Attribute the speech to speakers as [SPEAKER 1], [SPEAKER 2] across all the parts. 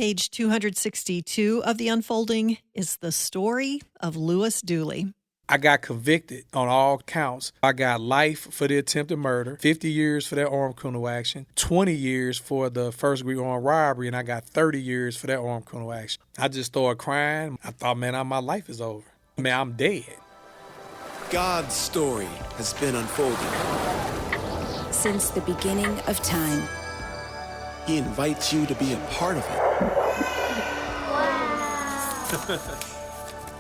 [SPEAKER 1] Page 262 of The Unfolding is the story of Louis Dooley.
[SPEAKER 2] I got convicted on all counts. I got life for the attempted murder, 50 years for that armed criminal action, 20 years for the first-degree armed robbery, and I got 30 years for that armed criminal action. I just started crying. I thought, man, my life is over. Man, I'm dead.
[SPEAKER 3] God's story has been unfolding.
[SPEAKER 4] Since the beginning of time.
[SPEAKER 3] He invites you to be a part of it.
[SPEAKER 4] Wow.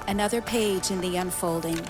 [SPEAKER 4] Another page in The Unfolding.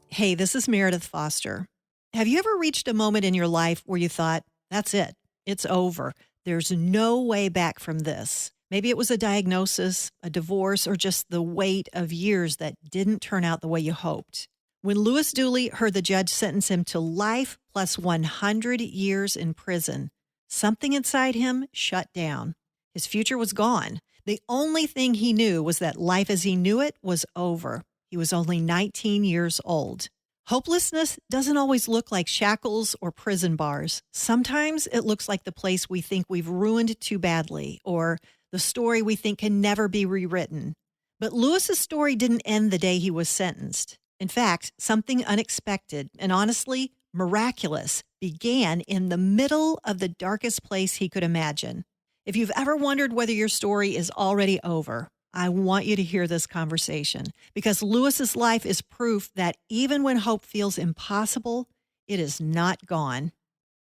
[SPEAKER 1] Hey, this is Meredith Foster. Have you ever reached a moment in your life where you thought, that's it, it's over, there's no way back from this? Maybe it was a diagnosis, a divorce, or just the weight of years that didn't turn out the way you hoped. When Louis Dooley heard the judge sentence him to life plus 100 years in prison, something inside him shut down. His future was gone. The only thing he knew was that life as he knew it was over. He was only 19 years old. Hopelessness doesn't always look like shackles or prison bars. Sometimes it looks like the place we think we've ruined too badly, or the story we think can never be rewritten. But Louis's story didn't end the day he was sentenced. In fact, something unexpected and honestly miraculous began in the middle of the darkest place he could imagine. If you've ever wondered whether your story is already over, I want you to hear this conversation because Louis's life is proof that even when hope feels impossible, it is not gone.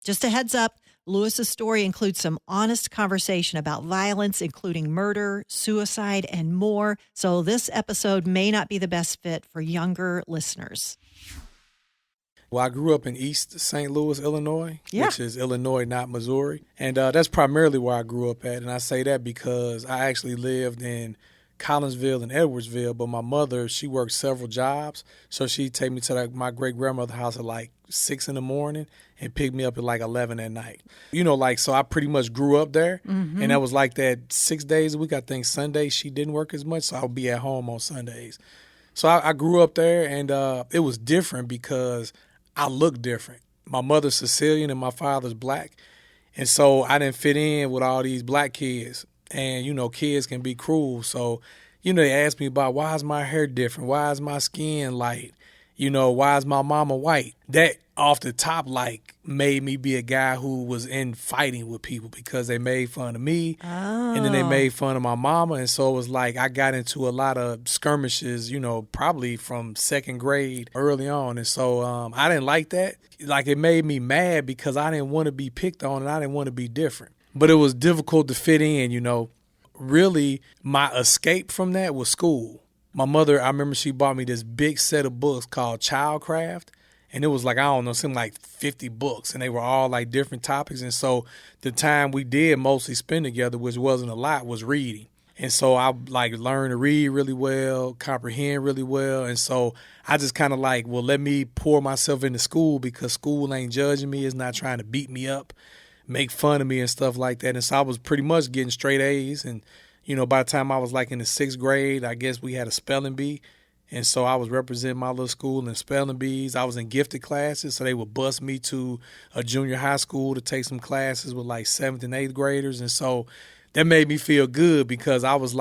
[SPEAKER 1] Just a heads up, Louis's story includes some honest conversation about violence, including murder, suicide, and more. So this episode may not be the best fit for younger listeners.
[SPEAKER 2] Well, I grew up in East St. Louis, Illinois, which is Illinois, not Missouri. And that's primarily where I grew up at. And I say that because I actually lived in Collinsville and Edwardsville, but my mother, she worked several jobs. So she'd take me to my great-grandmother's house at like 6 in the morning and pick me up at like 11 at night. So I pretty much grew up there. Mm-hmm. And that was like that 6 days a week. I think Sunday she didn't work as much, so I would be at home on Sundays. So I grew up there, and it was different because I look different. My mother's Sicilian and my father's black. And so I didn't fit in with all these black kids. And, kids can be cruel. So, they asked me about why is my hair different? Why is my skin light? Why is my mama white? That off the top, made me be a guy who was in fighting with people because they made fun of me. Oh. And then they made fun of my mama. And so it was like I got into a lot of skirmishes, probably from second grade early on. And so I didn't like that. It made me mad because I didn't want to be picked on and I didn't want to be different. But it was difficult to fit in, Really, my escape from that was school. My mother, I remember she bought me this big set of books called Childcraft. And it was something like 50 books. And they were all different topics. And so the time we did mostly spend together, which wasn't a lot, was reading. And so I learned to read really well, comprehend really well. And so I just kind of let me pour myself into school because school ain't judging me. It's not trying to beat me up, make fun of me and stuff like that. And so I was pretty much getting straight A's. And, by the time I was in the 6th grade, I guess we had a spelling bee. And so I was representing my little school in spelling bees. I was in gifted classes, so they would bus me to a junior high school to take some classes with 7th and 8th graders. And so that made me feel good because I was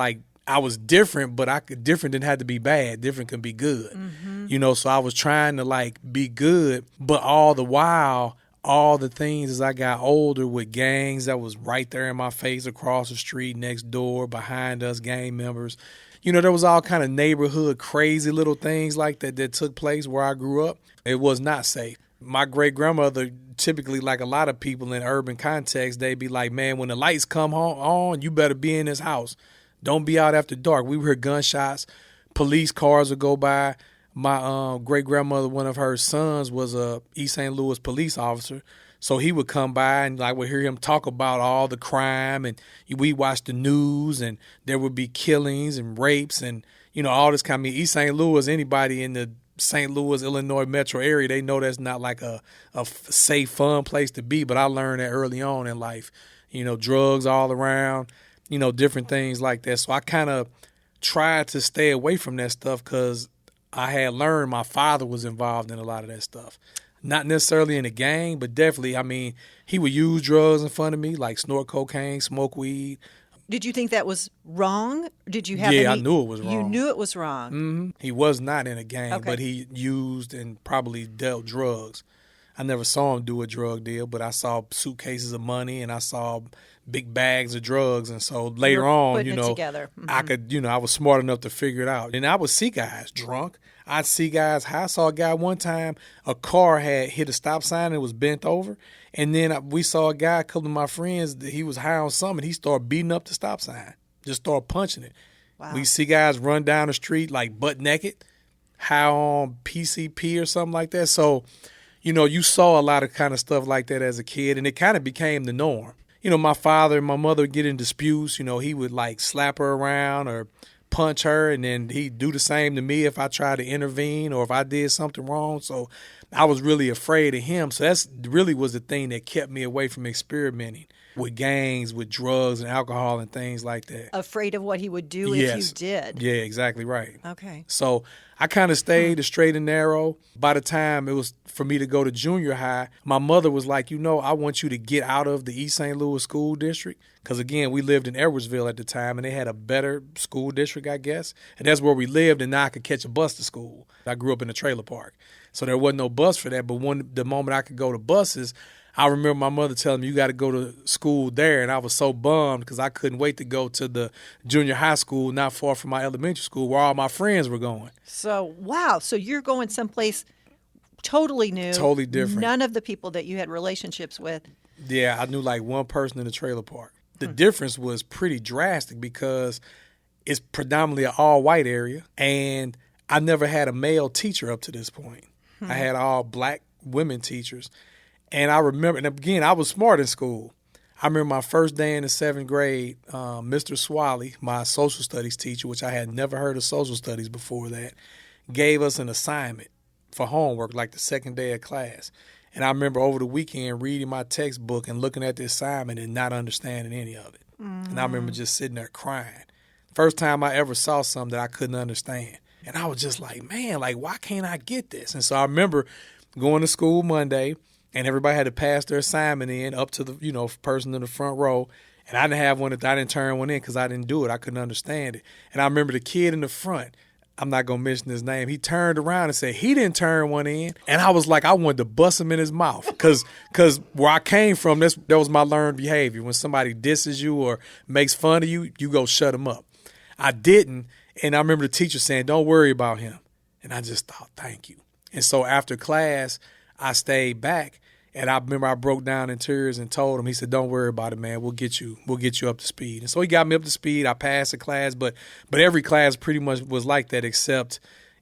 [SPEAKER 2] different, but different didn't have to be bad. Different can be good. Mm-hmm. So I was trying to be good, but all the while, all the things as I got older with gangs that was right there in my face across the street, next door, behind us, gang members. There was all kind of neighborhood crazy little things like that took place where I grew up. It was not safe. My great-grandmother, typically like a lot of people in urban context, they'd be like, man, when the lights come on, you better be in this house. Don't be out after dark. We would hear gunshots. Police cars would go by. My great-grandmother, one of her sons was a East St. Louis police officer. So he would come by and we'd hear him talk about all the crime and we watch the news and there would be killings and rapes and, all this kind of East St. Louis, anybody in the St. Louis, Illinois metro area, they know that's not a safe, fun place to be. But I learned that early on in life, drugs all around, different things like that. So I kind of tried to stay away from that stuff because I had learned my father was involved in a lot of that stuff. Not necessarily in a gang, but definitely, I mean, he would use drugs in front of me, like snort cocaine, smoke weed.
[SPEAKER 1] Did you think that was wrong? Did you have
[SPEAKER 2] Yeah, I
[SPEAKER 1] any?
[SPEAKER 2] knew it was wrong.
[SPEAKER 1] You knew it was wrong.
[SPEAKER 2] He was not in a gang,
[SPEAKER 1] Okay.
[SPEAKER 2] but he used and probably dealt drugs. I never saw him do a drug deal, but I saw suitcases of money and I saw big bags of drugs. And so later on,
[SPEAKER 1] putting it together.
[SPEAKER 2] I could, I was smart enough to figure it out. And I would see guys drunk. I'd see guys. I saw a guy one time, a car had hit a stop sign and it was bent over. And then we saw a guy, a couple of my friends, he was high on something. He started beating up the stop sign, just started punching it.
[SPEAKER 1] Wow.
[SPEAKER 2] We see guys run down the street like butt naked, high on PCP or something like that. So, you saw a lot of kind of stuff like that as a kid, and it kind of became the norm. My father and my mother would get in disputes. He would like slap her around or punch her, and then he'd do the same to me if I tried to intervene or if I did something wrong. So I was really afraid of him. So that's really was the thing that kept me away from experimenting with gangs, with drugs and alcohol and things like that.
[SPEAKER 1] Afraid of what he would do if you did.
[SPEAKER 2] Yeah, exactly right.
[SPEAKER 1] Okay.
[SPEAKER 2] So I kind of stayed straight and narrow. By the time it was for me to go to junior high, my mother was like, I want you to get out of the East St. Louis school district. Because, again, we lived in Edwardsville at the time, and they had a better school district, I guess. And that's where we lived, and now I could catch a bus to school. I grew up in a trailer park. So there wasn't no bus for that. But the moment I could go to buses, I remember my mother telling me, you got to go to school there. And I was so bummed because I couldn't wait to go to the junior high school not far from my elementary school where all my friends were going.
[SPEAKER 1] So, wow. So you're going someplace totally new.
[SPEAKER 2] Totally different.
[SPEAKER 1] None of the people that you had relationships with.
[SPEAKER 2] Yeah, I knew like one person in the trailer park. The difference was pretty drastic because it's predominantly an all-white area, and I never had a male teacher up to this point. I had all black women teachers. And I remember, and again, I was smart in school. I remember my first day in the 7th grade, Mr. Swally, my social studies teacher, which I had never heard of social studies before that, gave us an assignment for homework, like the second day of class. And I remember over the weekend reading my textbook and looking at the assignment and not understanding any of it. And I remember just sitting there crying. First time I ever saw something that I couldn't understand. And I was just like, man, like, why can't I get this? And so I remember going to school Monday, and everybody had to pass their assignment in up to the, person in the front row. And I didn't have one I didn't turn one in because I didn't do it. I couldn't understand it. And I remember the kid in the front, I'm not going to mention his name, he turned around and said he didn't turn one in. And I was like, I wanted to bust him in his mouth because where I came from, that was my learned behavior. When somebody disses you or makes fun of you, you go shut them up. I didn't. And I remember the teacher saying, don't worry about him. And I just thought, thank you. And so after class, I stayed back. And I remember I broke down in tears and told him, he said, don't worry about it, man. We'll get you up to speed. And so he got me up to speed. I passed the class, but every class pretty much was like that except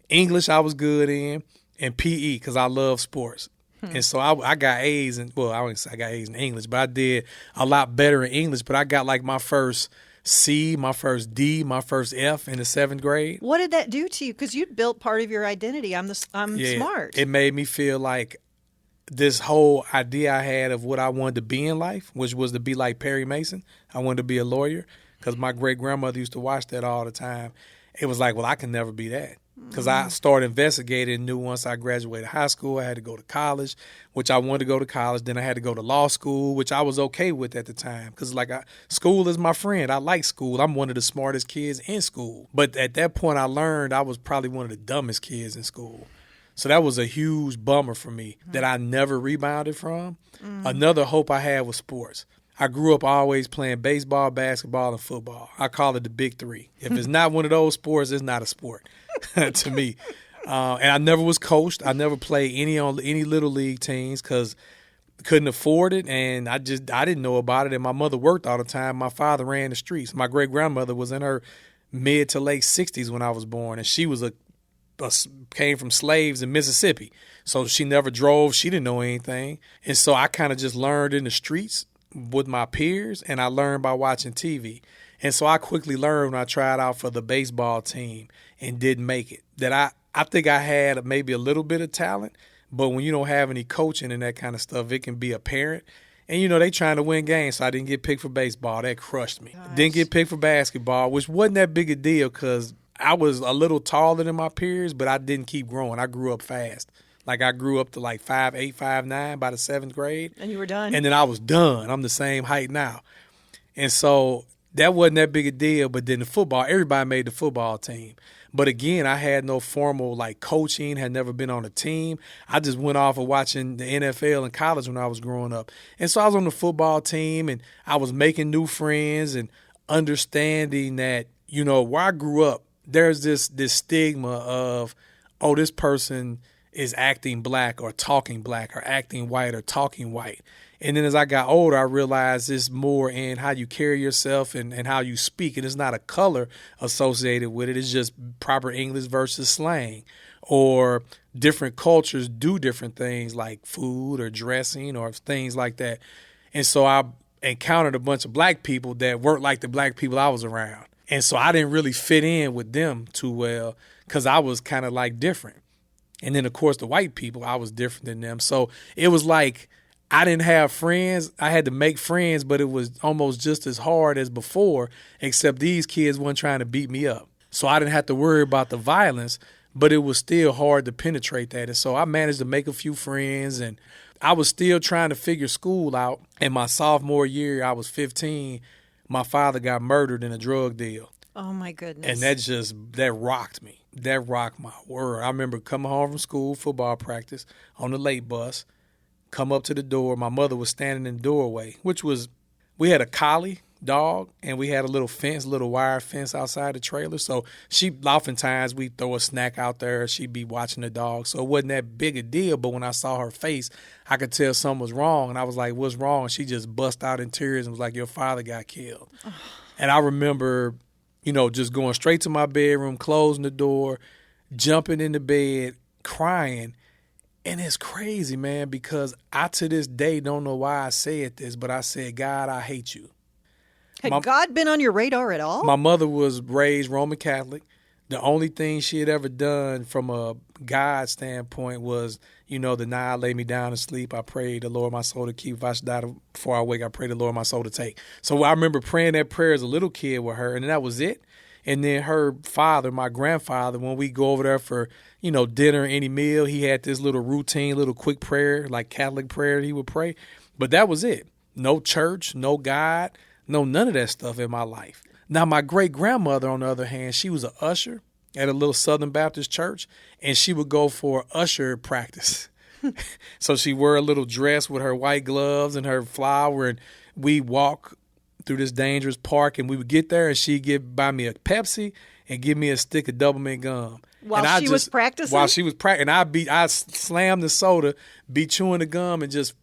[SPEAKER 2] English I was good in and PE because I love sports. And so I got A's I wouldn't say I got A's in English, but I did a lot better in English. But I got like my first C, my first D, my first F in the 7th grade.
[SPEAKER 1] What did that do to you? Because you built part of your identity. I'm smart.
[SPEAKER 2] It made me feel like this whole idea I had of what I wanted to be in life, which was to be like Perry Mason. I wanted to be a lawyer because my great-grandmother used to watch that all the time. It was like, well, I can never be that because I started investigating and knew once I graduated high school, I had to go to college, which I wanted to go to college. Then I had to go to law school, which I was okay with at the time because school is my friend. I like school. I'm one of the smartest kids in school. But at that point, I learned I was probably one of the dumbest kids in school. So that was a huge bummer for me that I never rebounded from. Another hope I had was sports. I grew up always playing baseball, basketball, and football. I call it the big three. If it's not one of those sports, it's not a sport to me. And I never was coached. I never played any little league teams because couldn't afford it, and I didn't know about it. And my mother worked all the time. My father ran the streets. My great-grandmother was in her mid to late 60s when I was born, and she was came from slaves in Mississippi. So she never drove. She didn't know anything. And so I kind of just learned in the streets with my peers, and I learned by watching TV. And so I quickly learned when I tried out for the baseball team and didn't make it, that I think I had maybe a little bit of talent, but when you don't have any coaching and that kind of stuff, it can be apparent. And, they trying to win games, so I didn't get picked for baseball. That crushed me. Gosh. Didn't get picked for basketball, which wasn't that big a deal because I was a little taller than my peers, but I didn't keep growing. I grew up fast. Like I grew up to like 5'8", 5'9" by the 7th grade.
[SPEAKER 1] And you were done?
[SPEAKER 2] And then I was done. I'm the same height now. And so that wasn't that big a deal. But then the football, everybody made the football team. But again, I had no formal like coaching, had never been on a team. I just went off of watching the NFL in college when I was growing up. And so I was on the football team and I was making new friends and understanding that, you know, where I grew up, there's this stigma of, oh, this person is acting black or acting white or talking white. And then as I got older, I realized it's more in how you carry yourself and how you speak. And it's not a color associated with it. It's just proper English versus slang. Or different cultures do different things like food or dressing or things like that. And so I encountered a bunch of black people that weren't like the black people I was around. And so I didn't really fit in with them too well because I was kind of like different. And then, of course, the white people, I was different than them. So it was like I didn't have friends. I had to make friends, but it was almost just as hard as before, except these kids weren't trying to beat me up. So I didn't have to worry about the violence, but it was still hard to penetrate that. And so I managed to make a few friends, and I was still trying to figure school out. In my sophomore year, I was 15. My father got murdered in a drug deal.
[SPEAKER 1] Oh, my goodness.
[SPEAKER 2] And that rocked me. That rocked my world. I remember coming home from school, football practice, on the late bus, come up to the door. My mother was standing in the doorway, we had a collie dog, and we had a little wire fence outside the trailer. So oftentimes we'd throw a snack out there. She'd be watching the dog. So it wasn't that big a deal. But when I saw her face, I could tell something was wrong. And I was like, what's wrong? And she just bust out in tears and was like, your father got killed. And I remember, you know, just going straight to my bedroom, closing the door, jumping in the bed, crying. And it's crazy, man, because I to this day don't know why I said this, but I said, God, I hate you.
[SPEAKER 1] Had God been on your radar at all?
[SPEAKER 2] My mother was raised Roman Catholic. The only thing she had ever done from a God standpoint was, you know, the night I lay me down to sleep, I prayed the Lord my soul to keep. If I should die before I wake, I pray the Lord my soul to take. So I remember praying that prayer as a little kid with her, and that was it. And then her father, my grandfather, when we go over there for, you know, dinner, any meal, he had this little routine, little quick prayer, like Catholic prayer he would pray. But that was it. No church, no God, no none of that stuff in my life. Now, my great-grandmother, on the other hand, she was an usher at a little Southern Baptist church, and she would go for usher practice. So she wore a little dress with her white gloves and her flower, and we walk through this dangerous park, and we would get there, and she'd buy me a Pepsi and give me a stick of double mint gum.
[SPEAKER 1] While she was practicing?
[SPEAKER 2] While she was practicing. And I'd slam the soda, be chewing the gum, and just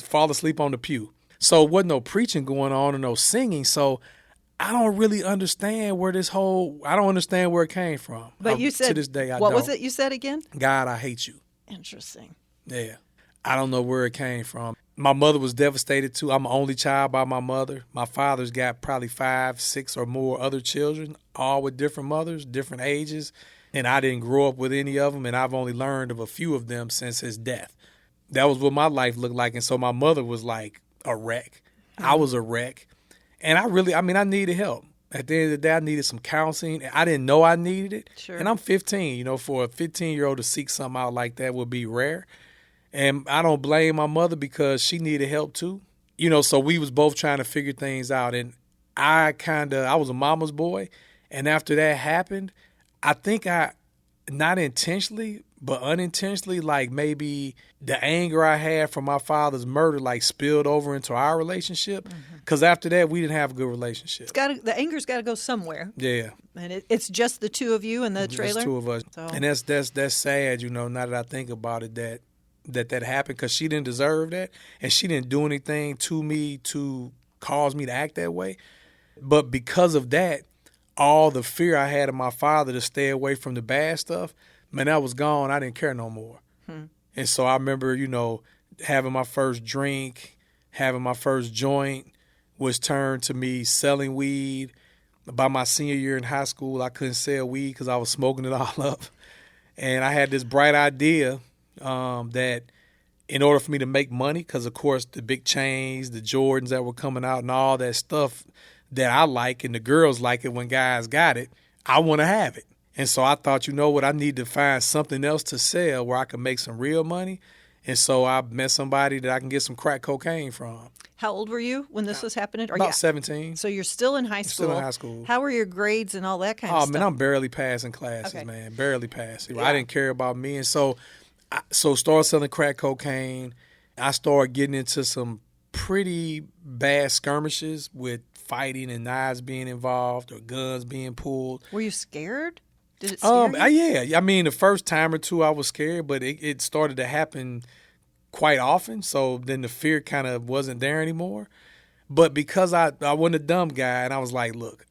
[SPEAKER 2] fall asleep on the pew. So wasn't no preaching going on or no singing. So I don't really understand I don't understand where it came from.
[SPEAKER 1] But you said,
[SPEAKER 2] to this day, I
[SPEAKER 1] what
[SPEAKER 2] don't.
[SPEAKER 1] was it you said again?
[SPEAKER 2] God, I hate you.
[SPEAKER 1] Interesting.
[SPEAKER 2] Yeah. I don't know where it came from. My mother was devastated too. I'm an only child by my mother. My father's got probably 5, 6 or more other children, all with different mothers, different ages. And I didn't grow up with any of them, and I've only learned of a few of them since his death. That was what my life looked like. And so my mother was like a wreck. I was a wreck. And I needed help. At the end of the day, I needed some counseling. I didn't know I needed it.
[SPEAKER 1] Sure.
[SPEAKER 2] And I'm 15. You know, for a 15-year-old to seek something out like that would be rare. And I don't blame my mother because she needed help too. You know, so we was both trying to figure things out. And I was a mama's boy. And after that happened, I think not intentionally, but unintentionally, like maybe the anger I had from my father's murder like spilled over into our relationship. Because after that, we didn't have a good relationship.
[SPEAKER 1] The anger's got to go somewhere.
[SPEAKER 2] Yeah.
[SPEAKER 1] And it's just the two of you in the trailer?
[SPEAKER 2] Just two of us.
[SPEAKER 1] So.
[SPEAKER 2] And that's sad, you know, now that I think about it, that happened, because she didn't deserve that. And she didn't do anything to me to cause me to act that way. But because of that, all the fear I had of my father to stay away from the bad stuff, man, that was gone. I didn't care no more. And so I remember, you know, having my first drink, having my first joint was turned to me selling weed. By my senior year in high school, I couldn't sell weed because I was smoking it all up. And I had this bright idea that in order for me to make money, because, of course, the big chains, the Jordans that were coming out and all that stuff that I like and the girls like it when guys got it, I want to have it. And so I thought, you know what, I need to find something else to sell where I can make some real money. And so I met somebody that I can get some crack cocaine from.
[SPEAKER 1] How old were you when this was happening?
[SPEAKER 2] About 17.
[SPEAKER 1] So you're still in high school.
[SPEAKER 2] Still in high school.
[SPEAKER 1] How were your grades and all that kind of
[SPEAKER 2] Oh,
[SPEAKER 1] stuff?
[SPEAKER 2] man, I'm barely passing classes,
[SPEAKER 1] Okay.
[SPEAKER 2] man. Barely passing.
[SPEAKER 1] Yeah.
[SPEAKER 2] I didn't care about me. And so started selling crack cocaine. I started getting into some pretty bad skirmishes with fighting and knives being involved or guns being pulled.
[SPEAKER 1] Were you scared? Did it scare you?
[SPEAKER 2] Yeah. I mean, the first time or two I was scared, but it started to happen quite often. So then the fear kind of wasn't there anymore. But because I wasn't a dumb guy, and I was like, look,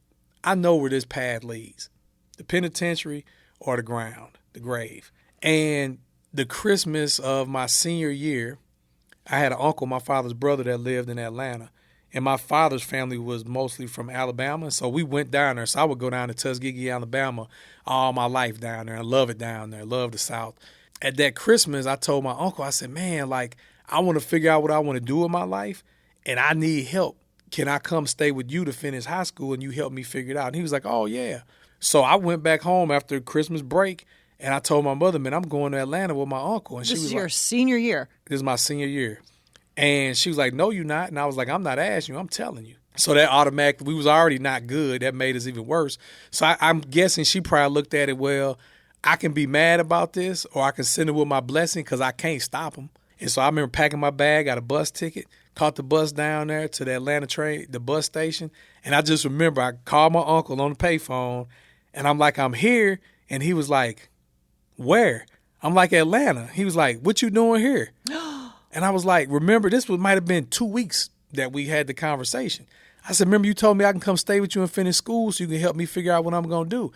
[SPEAKER 2] I know where this path leads, the penitentiary or the ground, the grave. And the Christmas of my senior year, I had an uncle, my father's brother, that lived in Atlanta. And my father's family was mostly from Alabama. So we went down there. So I would go down to Tuskegee, Alabama all my life down there. I love it down there. I love the South. At that Christmas, I told my uncle, I said, man, like, I want to figure out what I want to do with my life, and I need help. Can I come stay with you to finish high school and you help me figure it out? And he was like, oh, yeah. So I went back home after Christmas break, and I told my mother, man, I'm going to Atlanta with my uncle. And
[SPEAKER 1] This
[SPEAKER 2] she was
[SPEAKER 1] is your
[SPEAKER 2] like,
[SPEAKER 1] senior year.
[SPEAKER 2] this is my senior year. And she was like, no, you're not. And I was like, I'm not asking you. I'm telling you. So that automatically, we was already not good. That made us even worse. So I'm guessing she probably looked at it, well, I can be mad about this or I can send it with my blessing because I can't stop them. And so I remember packing my bag, got a bus ticket, caught the bus down there to the Atlanta train, the bus station. And I just remember I called my uncle on the payphone and I'm like, I'm here. And he was like, where? I'm like, Atlanta. He was like, what you doing here? And I was like, remember, this might have been 2 weeks that we had the conversation. I said, remember you told me I can come stay with you and finish school so you can help me figure out what I'm going to do.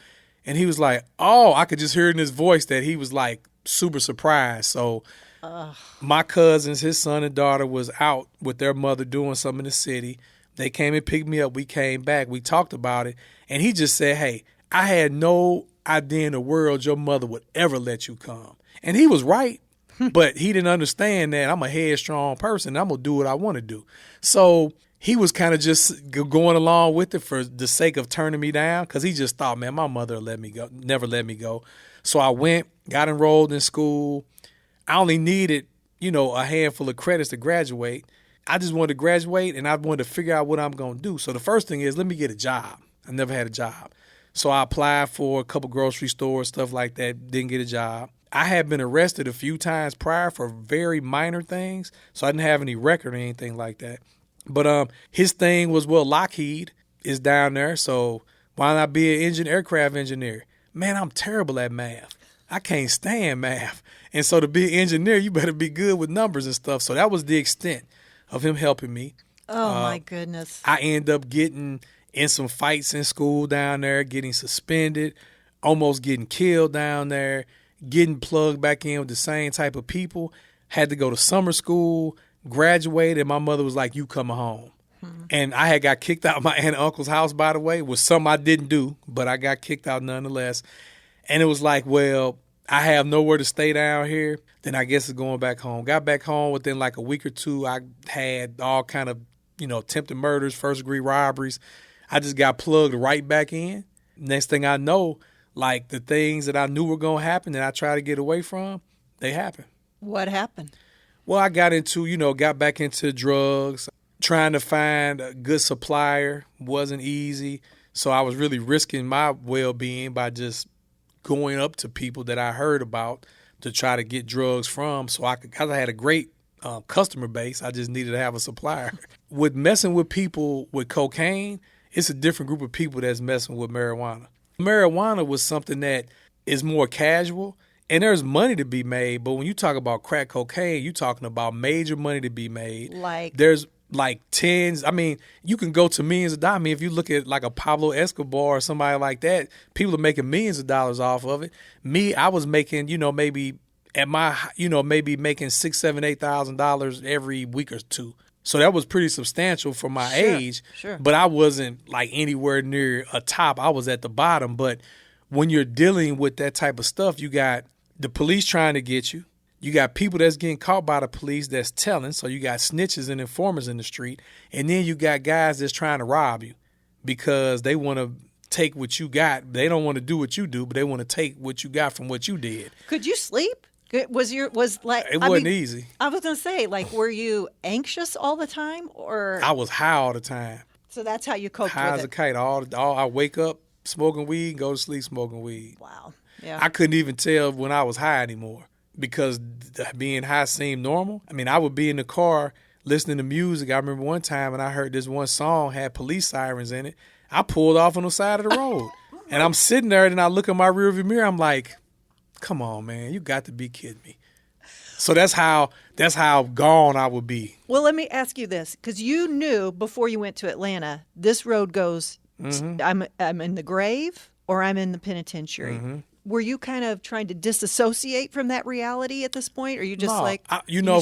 [SPEAKER 2] And he was like, oh, I could just hear in his voice that he was like super surprised. So my cousins, his son and daughter was out with their mother doing something in the city. They came and picked me up. We came back. We talked about it. And he just said, hey, I had no idea in the world your mother would ever let you come. And he was right. But he didn't understand that I'm a headstrong person. I'm going to do what I want to do. So he was kind of just going along with it for the sake of turning me down because he just thought, man, my mother let me go, never let me go. So I went, got enrolled in school. I only needed, a handful of credits to graduate. I just wanted to graduate and I wanted to figure out what I'm going to do. So the first thing is, let me get a job. I never had a job. So I applied for a couple grocery stores, stuff like that, didn't get a job. I had been arrested a few times prior for very minor things, so I didn't have any record or anything like that. But his thing was, well, Lockheed is down there, so why not be an aircraft engineer? Man, I'm terrible at math. I can't stand math. And so to be an engineer, you better be good with numbers and stuff. So that was the extent of him helping me.
[SPEAKER 1] Oh, my goodness.
[SPEAKER 2] I ended up getting in some fights in school down there, getting suspended, almost getting killed down there, getting plugged back in with the same type of people, had to go to summer school, graduated, and my mother was like, you coming home. And I had got kicked out of my aunt and uncle's house, by the way. It was something I didn't do, but I got kicked out nonetheless. And it was like, well, I have nowhere to stay down here. Then I guess it's going back home. Got back home within like a week or two. I had all kind of, attempted murders, first-degree robberies. I just got plugged right back in. Next thing I know, like the things that I knew were going to happen that I tried to get away from, they happened.
[SPEAKER 1] What happened?
[SPEAKER 2] Well, I got back into drugs. Trying to find a good supplier wasn't easy. So I was really risking my well-being by just going up to people that I heard about to try to get drugs from. So because I had a great customer base, I just needed to have a supplier. With messing with people with cocaine, it's a different group of people that's messing with marijuana. Marijuana was something that is more casual, and there's money to be made. But when you talk about crack cocaine, you're talking about major money to be made. There's like tens. I mean, you can go to millions of dollars. I mean, if you look at like a Pablo Escobar or somebody like that, people are making millions of dollars off of it. Me, I was making, maybe at my, maybe making $6,000, $7,000, $8,000 every week or two. So that was pretty substantial for my age.
[SPEAKER 1] Sure.
[SPEAKER 2] But I wasn't like anywhere near a top. I was at the bottom. But when you're dealing with that type of stuff, you got the police trying to get you. You got people that's getting caught by the police that's telling. So you got snitches and informers in the street. And then you got guys that's trying to rob you because they want to take what you got. They don't want to do what you do, but they want to take what you got from what you did.
[SPEAKER 1] Could you sleep? It
[SPEAKER 2] wasn't easy.
[SPEAKER 1] I was going to say, like, were you anxious all the time, or
[SPEAKER 2] I was high all the time.
[SPEAKER 1] So that's how you coped
[SPEAKER 2] high
[SPEAKER 1] with
[SPEAKER 2] as
[SPEAKER 1] it.
[SPEAKER 2] a kite. I wake up smoking weed, go to sleep smoking weed.
[SPEAKER 1] Wow. Yeah.
[SPEAKER 2] I couldn't even tell when I was high anymore because being high seemed normal. I mean, I would be in the car listening to music. I remember one time when I heard this one song had police sirens in it. I pulled off on the side of the road, and I'm sitting there, and I look in my rearview mirror. I'm like, "Come on, man, you got to be kidding me." So that's how gone I would be.
[SPEAKER 1] Well, let me ask you this, because you knew before you went to Atlanta, this road goes, I'm in the grave or I'm in the penitentiary. Mm-hmm. Were you kind of trying to disassociate from that reality at this point, or you just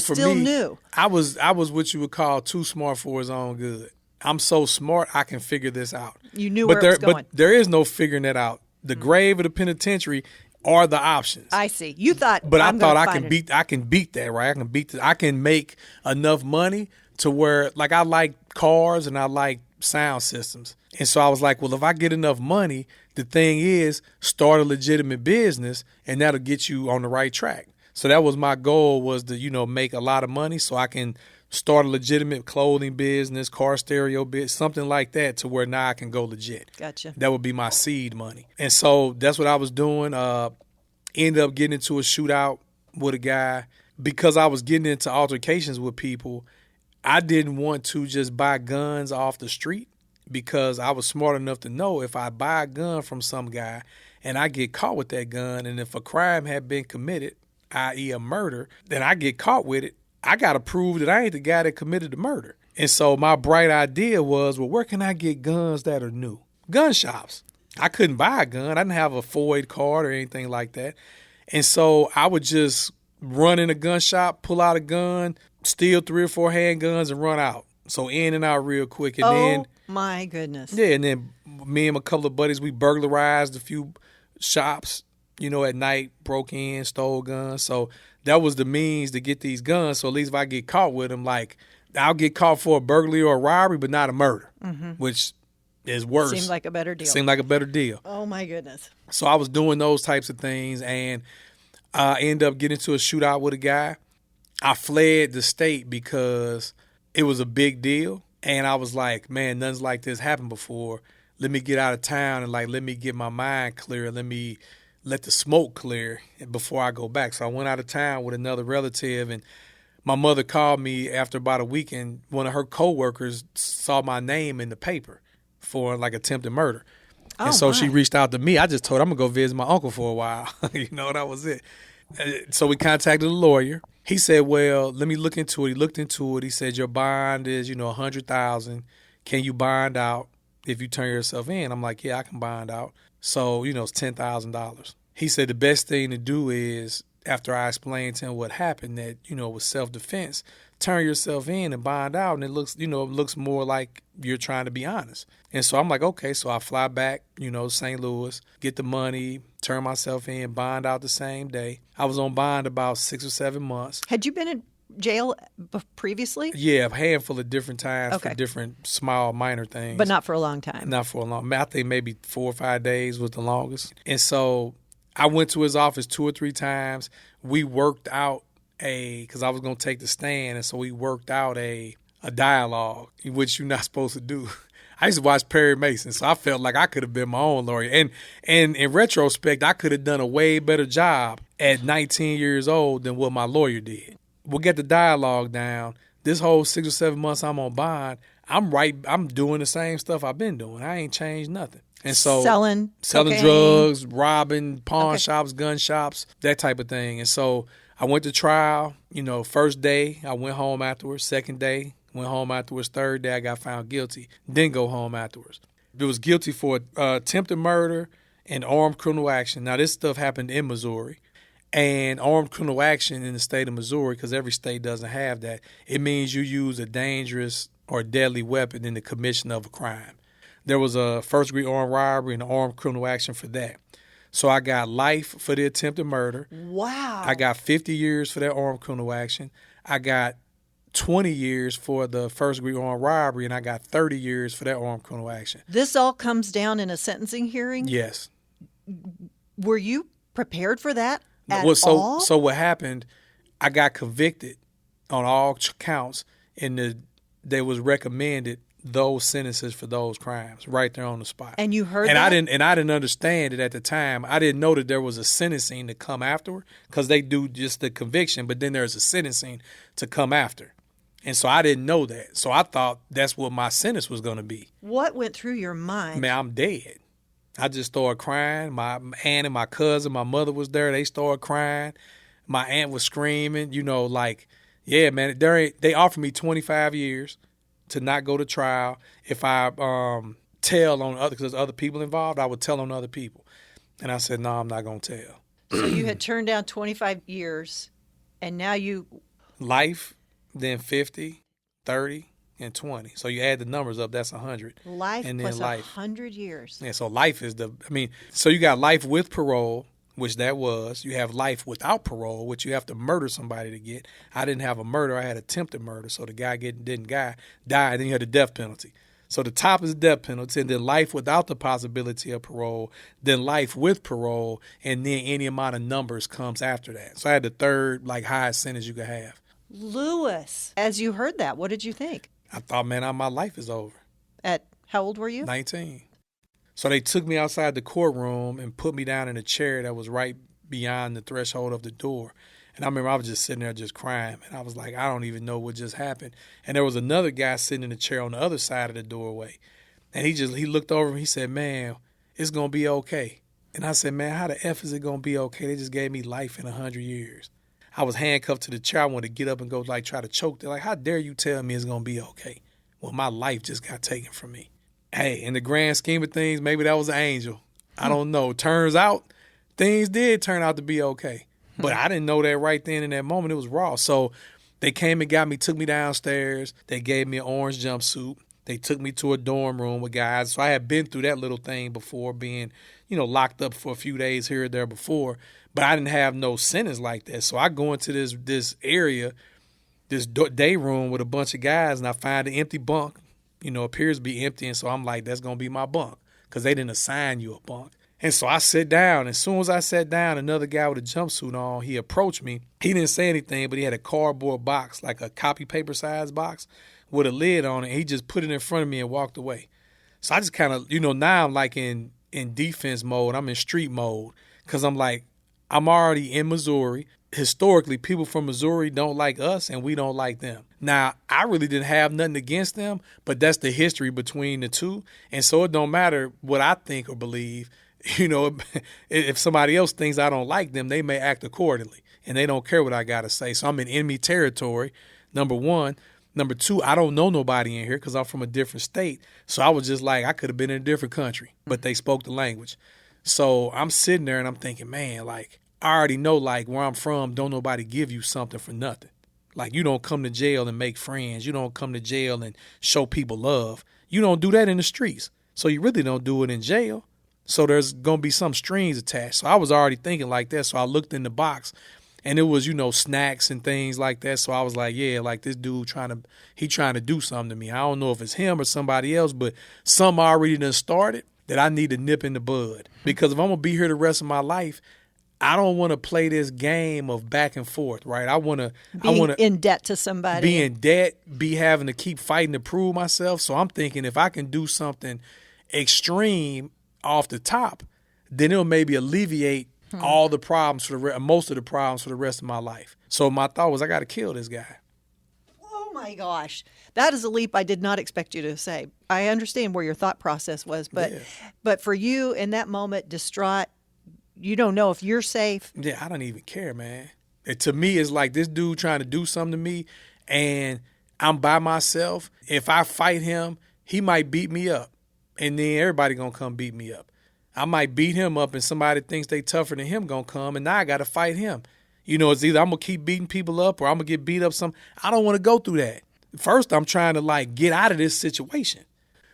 [SPEAKER 2] for
[SPEAKER 1] still
[SPEAKER 2] me,
[SPEAKER 1] knew?
[SPEAKER 2] I was what you would call too smart for his own good. I'm so smart I can figure this out.
[SPEAKER 1] You knew where it was going.
[SPEAKER 2] But there is no figuring that out. The grave or the penitentiary are the options.
[SPEAKER 1] I see. You thought,
[SPEAKER 2] but I thought I can beat that, right? I can make enough money to where, like, I like cars and I like sound systems. And so I was like, well, if I get enough money, the thing is start a legitimate business and that'll get you on the right track. So that was my goal, was to, make a lot of money so I can start a legitimate clothing business, car stereo business, something like that, to where now I can go legit.
[SPEAKER 1] Gotcha.
[SPEAKER 2] That would be my seed money. And so that's what I was doing. Ended up getting into a shootout with a guy. Because I was getting into altercations with people, I didn't want to just buy guns off the street, because I was smart enough to know if I buy a gun from some guy and I get caught with that gun, and if a crime had been committed, i.e. a murder, then I get caught with it, I got to prove that I ain't the guy that committed the murder. And so my bright idea was, well, where can I get guns that are new? Gun shops. I couldn't buy a gun. I didn't have a FOID card or anything like that. And so I would just run in a gun shop, pull out a gun, steal 3 or 4 handguns, and run out. So in and out real quick. And then,
[SPEAKER 1] my goodness.
[SPEAKER 2] Yeah, and then me and a couple of buddies, we burglarized a few shops, at night, broke in, stole guns. So that was the means to get these guns. So at least if I get caught with them, like, I'll get caught for a burglary or a robbery, but not a murder, which is worse.
[SPEAKER 1] Seemed like a better deal. Oh, my goodness.
[SPEAKER 2] So I was doing those types of things, and I ended up getting into a shootout with a guy. I fled the state because it was a big deal. And I was like, man, nothing's like this happened before. Let me get out of town and, let me get my mind clear. Let me let the smoke clear before I go back. So I went out of town with another relative, and my mother called me after about a week, and one of her coworkers saw my name in the paper for, attempted murder. And so she reached out to me. I just told her I'm going to go visit my uncle for a while. That was it. So we contacted a lawyer. He said, well, let me look into it. He looked into it. He said, your bond is, $100,000. Can you bond out if you turn yourself in? I'm like, yeah, I can bond out. So, it's $10,000. He said the best thing to do is, after I explained to him what happened, that, with self-defense, turn yourself in and bond out. And it looks more like you're trying to be honest. And so I'm like, okay. So I fly back, St. Louis, get the money, turn myself in, bond out the same day. I was on bond about 6 or 7 months.
[SPEAKER 1] Had you been in jail previously?
[SPEAKER 2] Yeah, a handful of different times for different small, minor things.
[SPEAKER 1] But not for a long time.
[SPEAKER 2] Not for a long. I think maybe 4 or 5 days was the longest. And so I went to his office 2 or 3 times. We worked out because I was going to take the stand, and so we worked out a dialogue, which you're not supposed to do. I used to watch Perry Mason, so I felt like I could have been my own lawyer. And in retrospect, I could have done a way better job at 19 years old than what my lawyer did. We'll get the dialogue down. This whole 6 or 7 months I'm on bond, I'm doing the same stuff I've been doing. I ain't changed nothing. And so
[SPEAKER 1] selling
[SPEAKER 2] drugs, robbing, pawn shops, gun shops, that type of thing. And so I went to trial. First day, I went home afterwards. Second day, went home afterwards. Third day, I got found guilty. Didn't go home afterwards. It was guilty for attempted murder and armed criminal action. Now, this stuff happened in Missouri. And armed criminal action in the state of Missouri, because every state doesn't have that, it means you use a dangerous or deadly weapon in the commission of a crime. There was a first-degree armed robbery and armed criminal action for that. So I got life for the attempted murder.
[SPEAKER 1] Wow.
[SPEAKER 2] I got 50 years for that armed criminal action. I got 20 years for the first degree armed robbery, and I got 30 years for that armed criminal action.
[SPEAKER 1] This all comes down in a sentencing hearing?
[SPEAKER 2] Yes.
[SPEAKER 1] Were you prepared for that at all?
[SPEAKER 2] So what happened, I got convicted on all counts, and they was recommended those sentences for those crimes right there on the spot.
[SPEAKER 1] And you heard
[SPEAKER 2] and
[SPEAKER 1] that?
[SPEAKER 2] I didn't understand it at the time. I didn't know that there was a sentencing to come afterward, because they do just the conviction, but then there's a sentencing to come after. And so I didn't know that. So I thought that's what my sentence was going to be.
[SPEAKER 1] What went through your mind?
[SPEAKER 2] Man, I'm dead. I just started crying. My aunt and my cousin, my mother was there. They started crying. My aunt was screaming, yeah, man, they offered me 25 years to not go to trial. If I tell on other, because there's other people involved, I would tell on other people. And I said, no, I'm not going to tell.
[SPEAKER 1] So you had turned down 25 years, and now you...
[SPEAKER 2] Life, then 50, 30, and 20. So you add the numbers up, that's 100.
[SPEAKER 1] Life
[SPEAKER 2] and then
[SPEAKER 1] plus
[SPEAKER 2] life.
[SPEAKER 1] 100 years.
[SPEAKER 2] Yeah, so life is so you got life with parole, which that was. You have life without parole, which you have to murder somebody to get. I didn't have a murder. I had attempted murder. So the guy didn't die, and then you had the death penalty. So the top is the death penalty, and then life without the possibility of parole, then life with parole, and then any amount of numbers comes after that. So I had the third, highest sentence you could have.
[SPEAKER 1] Louis, as you heard that, what did you think?
[SPEAKER 2] I thought, man, my life is over.
[SPEAKER 1] At how old were you?
[SPEAKER 2] 19. So they took me outside the courtroom and put me down in a chair that was right beyond the threshold of the door. And I remember I was just sitting there just crying. And I was like, I don't even know what just happened. And there was another guy sitting in the chair on the other side of the doorway. And he looked over and he said, man, it's going to be okay. And I said, man, how the F is it going to be okay? They just gave me life in 100 years. I was handcuffed to the chair. I wanted to get up and go try to choke. They're like, how dare you tell me it's going to be okay? Well, my life just got taken from me. Hey, in the grand scheme of things, maybe that was an angel. I don't know. Turns out things did turn out to be okay. But I didn't know that right then in that moment. It was raw. So they came and got me, took me downstairs. They gave me an orange jumpsuit. They took me to a dorm room with guys. So I had been through that little thing before, being, locked up for a few days here or there before. But I didn't have no sentence like that. So I go into this area, this day room with a bunch of guys, and I find an empty bunk. Appears to be empty. And so I'm like, that's going to be my bunk, because they didn't assign you a bunk. And so I sit down. As soon as I sat down, another guy with a jumpsuit on, he approached me. He didn't say anything, but he had a cardboard box, like a copy paper size box with a lid on it. He just put it in front of me and walked away. So I just kind of, now I'm like in defense mode. I'm in street mode, because I'm like, I'm already in Missouri. Historically, people from Missouri don't like us and we don't like them. Now, I really didn't have nothing against them, but that's the history between the two. And so it don't matter what I think or believe. If somebody else thinks I don't like them, they may act accordingly, and they don't care what I got to say. So I'm in enemy territory, number one. Number two, I don't know nobody in here because I'm from a different state. So I was just like, I could have been in a different country, but they spoke the language. So I'm sitting there and I'm thinking, man, I already know, where I'm from, don't nobody give you something for nothing. You don't come to jail and make friends. You don't come to jail and show people love. You don't do that in the streets. So you really don't do it in jail. So there's going to be some strings attached. So I was already thinking like that. So I looked in the box, and it was, snacks and things like that. So I was like, yeah, this dude trying to do something to me. I don't know if it's him or somebody else, but something already done started that I need to nip in the bud. Because if I'm going to be here the rest of my life, I don't want to play this game of back and forth, right? I want to
[SPEAKER 1] be in debt to somebody.
[SPEAKER 2] Be in debt, be having to keep fighting to prove myself. So I'm thinking if I can do something extreme off the top, then it'll maybe alleviate all the problems most of the problems for the rest of my life. So my thought was, I got to kill this guy.
[SPEAKER 1] Oh my gosh, that is a leap I did not expect you to say. I understand where your thought process was, but for you in that moment, distraught, you don't know if you're safe.
[SPEAKER 2] Yeah, I don't even care, man. To me, it's like this dude trying to do something to me, and I'm by myself. If I fight him, he might beat me up. And then everybody going to come beat me up. I might beat him up and somebody thinks they tougher than him going to come, and now I got to fight him. It's either I'm going to keep beating people up or I'm going to get beat up some. I don't want to go through that. First, I'm trying to get out of this situation.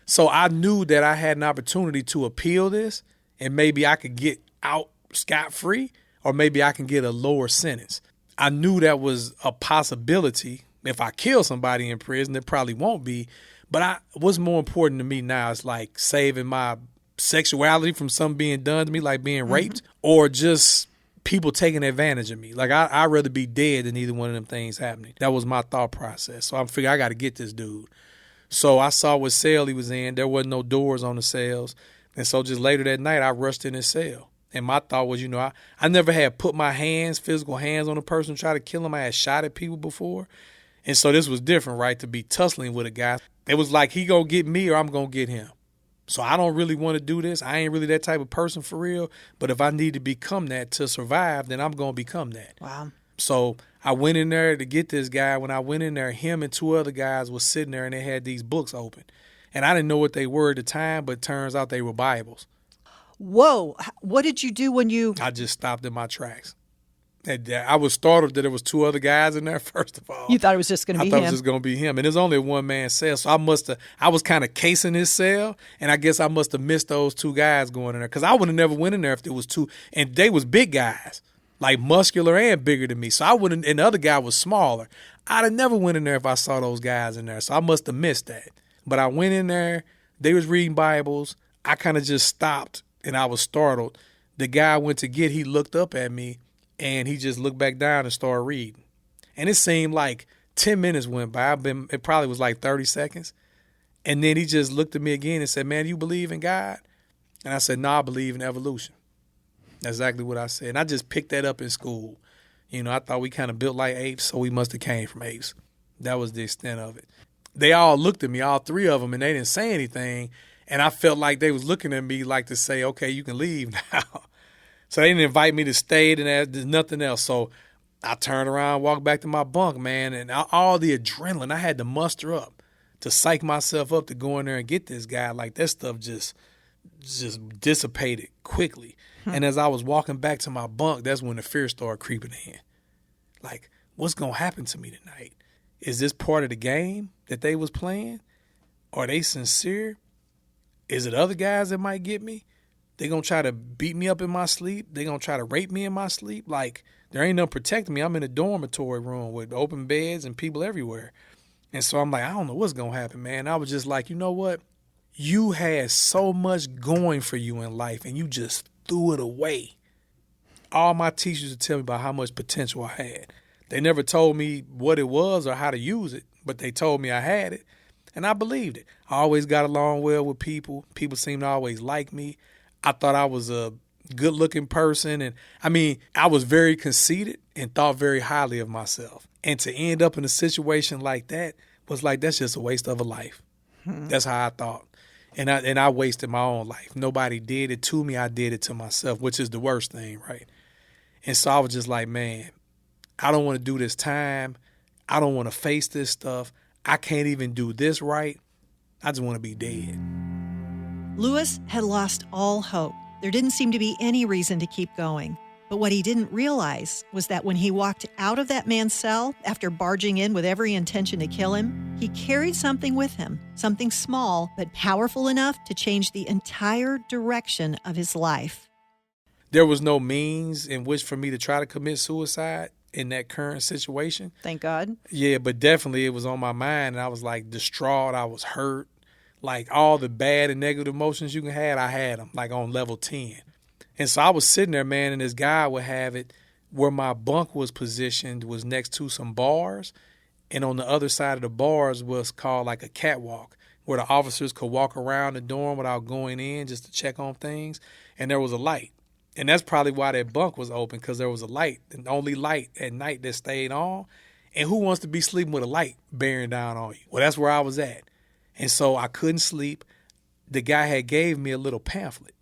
[SPEAKER 2] So I knew that I had an opportunity to appeal this, and maybe I could get out scot-free, or maybe I can get a lower sentence. I knew that was a possibility, If I kill somebody in prison, it probably won't be. But what's more important to me now is like saving my sexuality from something being done to me, like being raped, or just people taking advantage of me. Like I'd rather be dead than either one of them things happening. That was my thought process. So I'm figuring I got to get this dude. So I saw what cell he was in. There wasn't no doors on the cells. And so just later that night, I rushed in his cell. And my thought was, I never had put my physical hands on a person, try to kill him. I had shot at people before. And so this was different, right, to be tussling with a guy. It was like he going to get me or I'm going to get him. So I don't really want to do this. I ain't really that type of person for real. But if I need to become that to survive, then I'm going to become that.
[SPEAKER 1] Wow.
[SPEAKER 2] So I went in there to get this guy. When I went in there, him and two other guys was sitting there and they had these books open. And I didn't know what they were at the time, but it turns out they were Bibles.
[SPEAKER 1] Whoa. What did you do when you...
[SPEAKER 2] I just stopped in my tracks. I was startled that there was two other guys in there, first of all.
[SPEAKER 1] You thought it was just going to be him?
[SPEAKER 2] I thought it was just going to be him. And it was only a one-man cell, so I was kind of casing his cell, and I guess I must have missed those two guys going in there, because I would have never went in there if there was two. And they was big guys, like muscular and bigger than me. So I wouldn't, and the other guy was smaller. I'd have never went in there if I saw those guys in there, so I must have missed that. But I went in there. They was reading Bibles. I kind of just stopped, and I was startled. The guy I went to get, he looked up at me, and he just looked back down and started reading. And it seemed like 10 minutes went by. It probably was like 30 seconds. And then he just looked at me again and said, "Man, you believe in God?" And I said, "No, I believe in evolution." That's exactly what I said. And I just picked that up in school. I thought we kind of built like apes, so we must have came from apes. That was the extent of it. They all looked at me, all three of them, and they didn't say anything. And I felt like they was looking at me like to say, "Okay, you can leave now." So they didn't invite me to stay, and there's nothing else. So I turned around, walked back to my bunk, man, and all the adrenaline I had to muster up to psych myself up to go in there and get this guy. Like that stuff just dissipated quickly. And as I was walking back to my bunk, that's when the fear started creeping in. Like, what's going to happen to me tonight? Is this part of the game that they was playing? Are they sincere? Is it other guys that might get me? They going to try to beat me up in my sleep? They going to try to rape me in my sleep? Like, there ain't nothing protecting me. I'm in a dormitory room with open beds and people everywhere. And so I'm like, I don't know what's going to happen, man. I was just like, you know what? You had so much going for you in life, and you just threw it away. All my teachers would tell me about how much potential I had. They never told me what it was or how to use it, but they told me I had it, and I believed it. I always got along well with people. People seemed to always like me. I thought I was a good-looking person, and I was very conceited and thought very highly of myself. And to end up in a situation like that was like, that's just a waste of a life. That's how I thought. And I wasted my own life. Nobody did it to me. I did it to myself, which is the worst thing, right? And so I was just like, man, I don't want to do this time. I don't want to face this stuff. I can't even do this right. I just want to be dead.
[SPEAKER 1] Louis had lost all hope. There didn't seem to be any reason to keep going. But what he didn't realize was that when he walked out of that man's cell after barging in with every intention to kill him, he carried something with him, something small but powerful enough to change the entire direction of his life.
[SPEAKER 2] There was no means in which for me to try to commit suicide in that current situation.
[SPEAKER 1] Thank God.
[SPEAKER 2] Yeah, but definitely it was on my mind, and I was like distraught. I was hurt. Like all the bad and negative emotions you can have, I had them like on level 10. And so I was sitting there, man, and this guy would have it where my bunk was positioned was next to some bars. And on the other side of the bars was called like a catwalk where the officers could walk around the dorm without going in just to check on things. And there was a light. And that's probably why that bunk was open, because there was a light, the only light at night that stayed on. And who wants to be sleeping with a light bearing down on you? Well, that's where I was at. And so I couldn't sleep. The guy had gave me a little pamphlet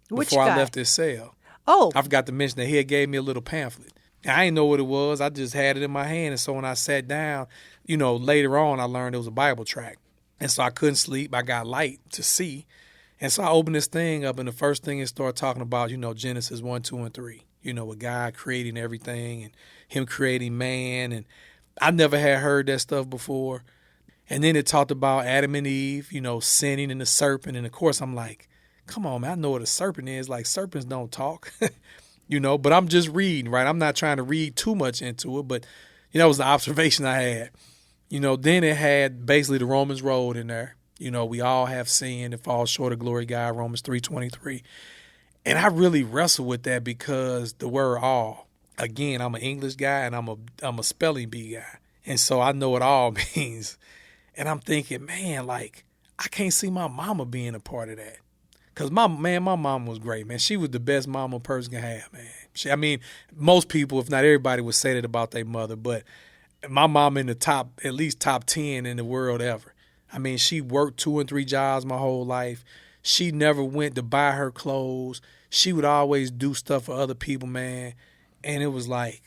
[SPEAKER 2] before I left his cell.
[SPEAKER 1] Oh.
[SPEAKER 2] I forgot to mention that he had gave me a little pamphlet. I didn't know what it was. I just had it in my hand. And so when I sat down, later on I learned it was a Bible tract. And so I couldn't sleep. I got light to see. And so I opened this thing up, and the first thing it started talking about, Genesis 1, 2, and 3. With God creating everything and him creating man. And I never had heard that stuff before. And then it talked about Adam and Eve, sinning and the serpent. And, of course, I'm like, come on, man, I know what a serpent is. Like, serpents don't talk, but I'm just reading, right? I'm not trying to read too much into it. But, That was the observation I had. Then it had basically the Romans road in there. We all have sinned and fall short of glory of God, Romans 3:23. And I really wrestle with that because the word all, again, I'm an English guy and I'm a spelling bee guy. And so I know what all means. And I'm thinking, man, like, I can't see my mama being a part of that. Because my mama was great, man. She was the best mama a person can have, man. Most people, if not everybody, would say that about their mother. But my mom in the top, at least top 10 in the world ever. She worked 2 and 3 jobs my whole life. She never went to buy her clothes. She would always do stuff for other people, man. And it was like,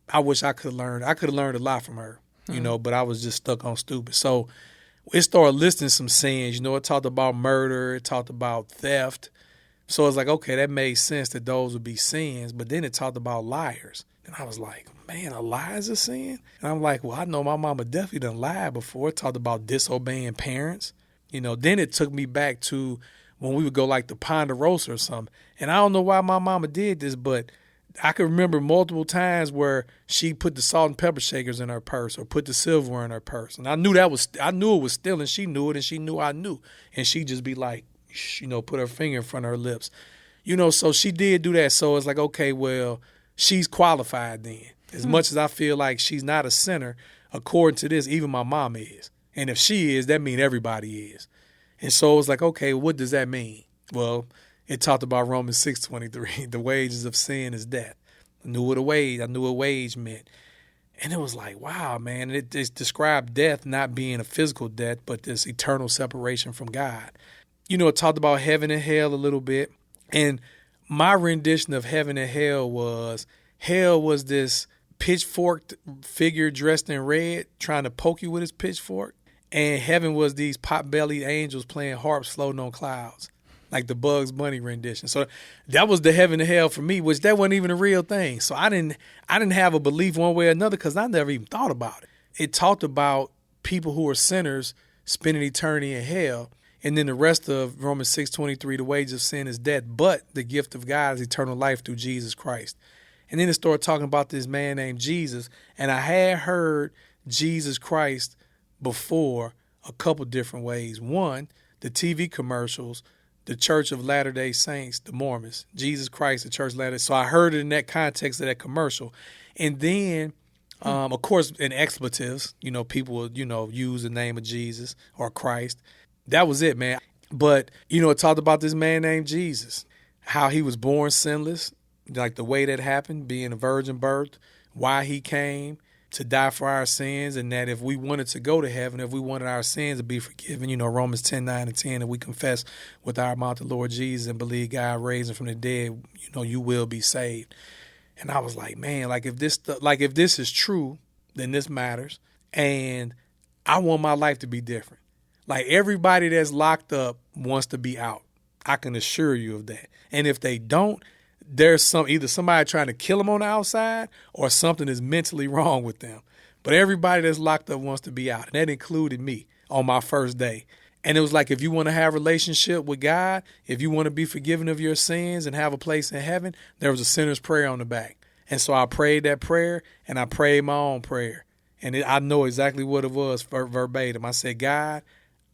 [SPEAKER 2] I wish I could have learned. I could have learned a lot from her, but I was just stuck on stupid. So it started listing some sins. It talked about murder. It talked about theft. So it's like, okay, that made sense that those would be sins. But then it talked about liars. And I was like, man, a lie is a sin? And I'm like, well, I know my mama definitely done lied before. It talked about disobeying parents. Then it took me back to when we would go like to Ponderosa or something. And I don't know why my mama did this, but I can remember multiple times where she put the salt and pepper shakers in her purse or put the silverware in her purse. And I knew it was stealing. She knew it and she knew I knew. And she'd just be like, put her finger in front of her lips. So she did do that. So it's like, okay, well, she's qualified then. As much as I feel like she's not a sinner, according to this, even my mom is. And if she is, that means everybody is. And so it was like, okay, what does that mean? Well, it talked about Romans 6:23. The wages of sin is death. I knew what wage meant. And it was like, wow, man. It described death not being a physical death, but this eternal separation from God. It talked about heaven and hell a little bit. And my rendition of heaven and hell was this pitchforked figure dressed in red trying to poke you with his pitchfork. And heaven was these pot-bellied angels playing harps floating on clouds, like the Bugs Bunny rendition. So that was the heaven and hell for me, which that wasn't even a real thing. So I didn't have a belief one way or another because I never even thought about it. It talked about people who are sinners spending eternity in hell. And then the rest of Romans 6:23, the wages of sin is death, but the gift of God is eternal life through Jesus Christ. And then it started talking about this man named Jesus. And I had heard Jesus Christ before a couple different ways. One, the TV commercials, the Church of Latter-day Saints, the Mormons, Jesus Christ, the Church of Latter-day. So I heard it in that context of that commercial. And then, of course, in expletives, people would, use the name of Jesus or Christ. That was it, man. But, it talked about this man named Jesus, how he was born sinless, like the way that happened, being a virgin birth, why he came to die for our sins, and that if we wanted to go to heaven, if we wanted our sins to be forgiven, Romans 10:9-10, if we confess with our mouth the Lord Jesus and believe God raised him from the dead, you will be saved. And I was like, man, if this is true, then this matters. And I want my life to be different. Like everybody that's locked up wants to be out. I can assure you of that. And if they don't, there's either somebody trying to kill them on the outside or something is mentally wrong with them. But everybody that's locked up wants to be out. And that included me on my first day. And it was like, if you want to have a relationship with God, if you want to be forgiven of your sins and have a place in heaven, there was a sinner's prayer on the back. And so I prayed that prayer and I prayed my own prayer. And I know exactly what it was verbatim. I said, God,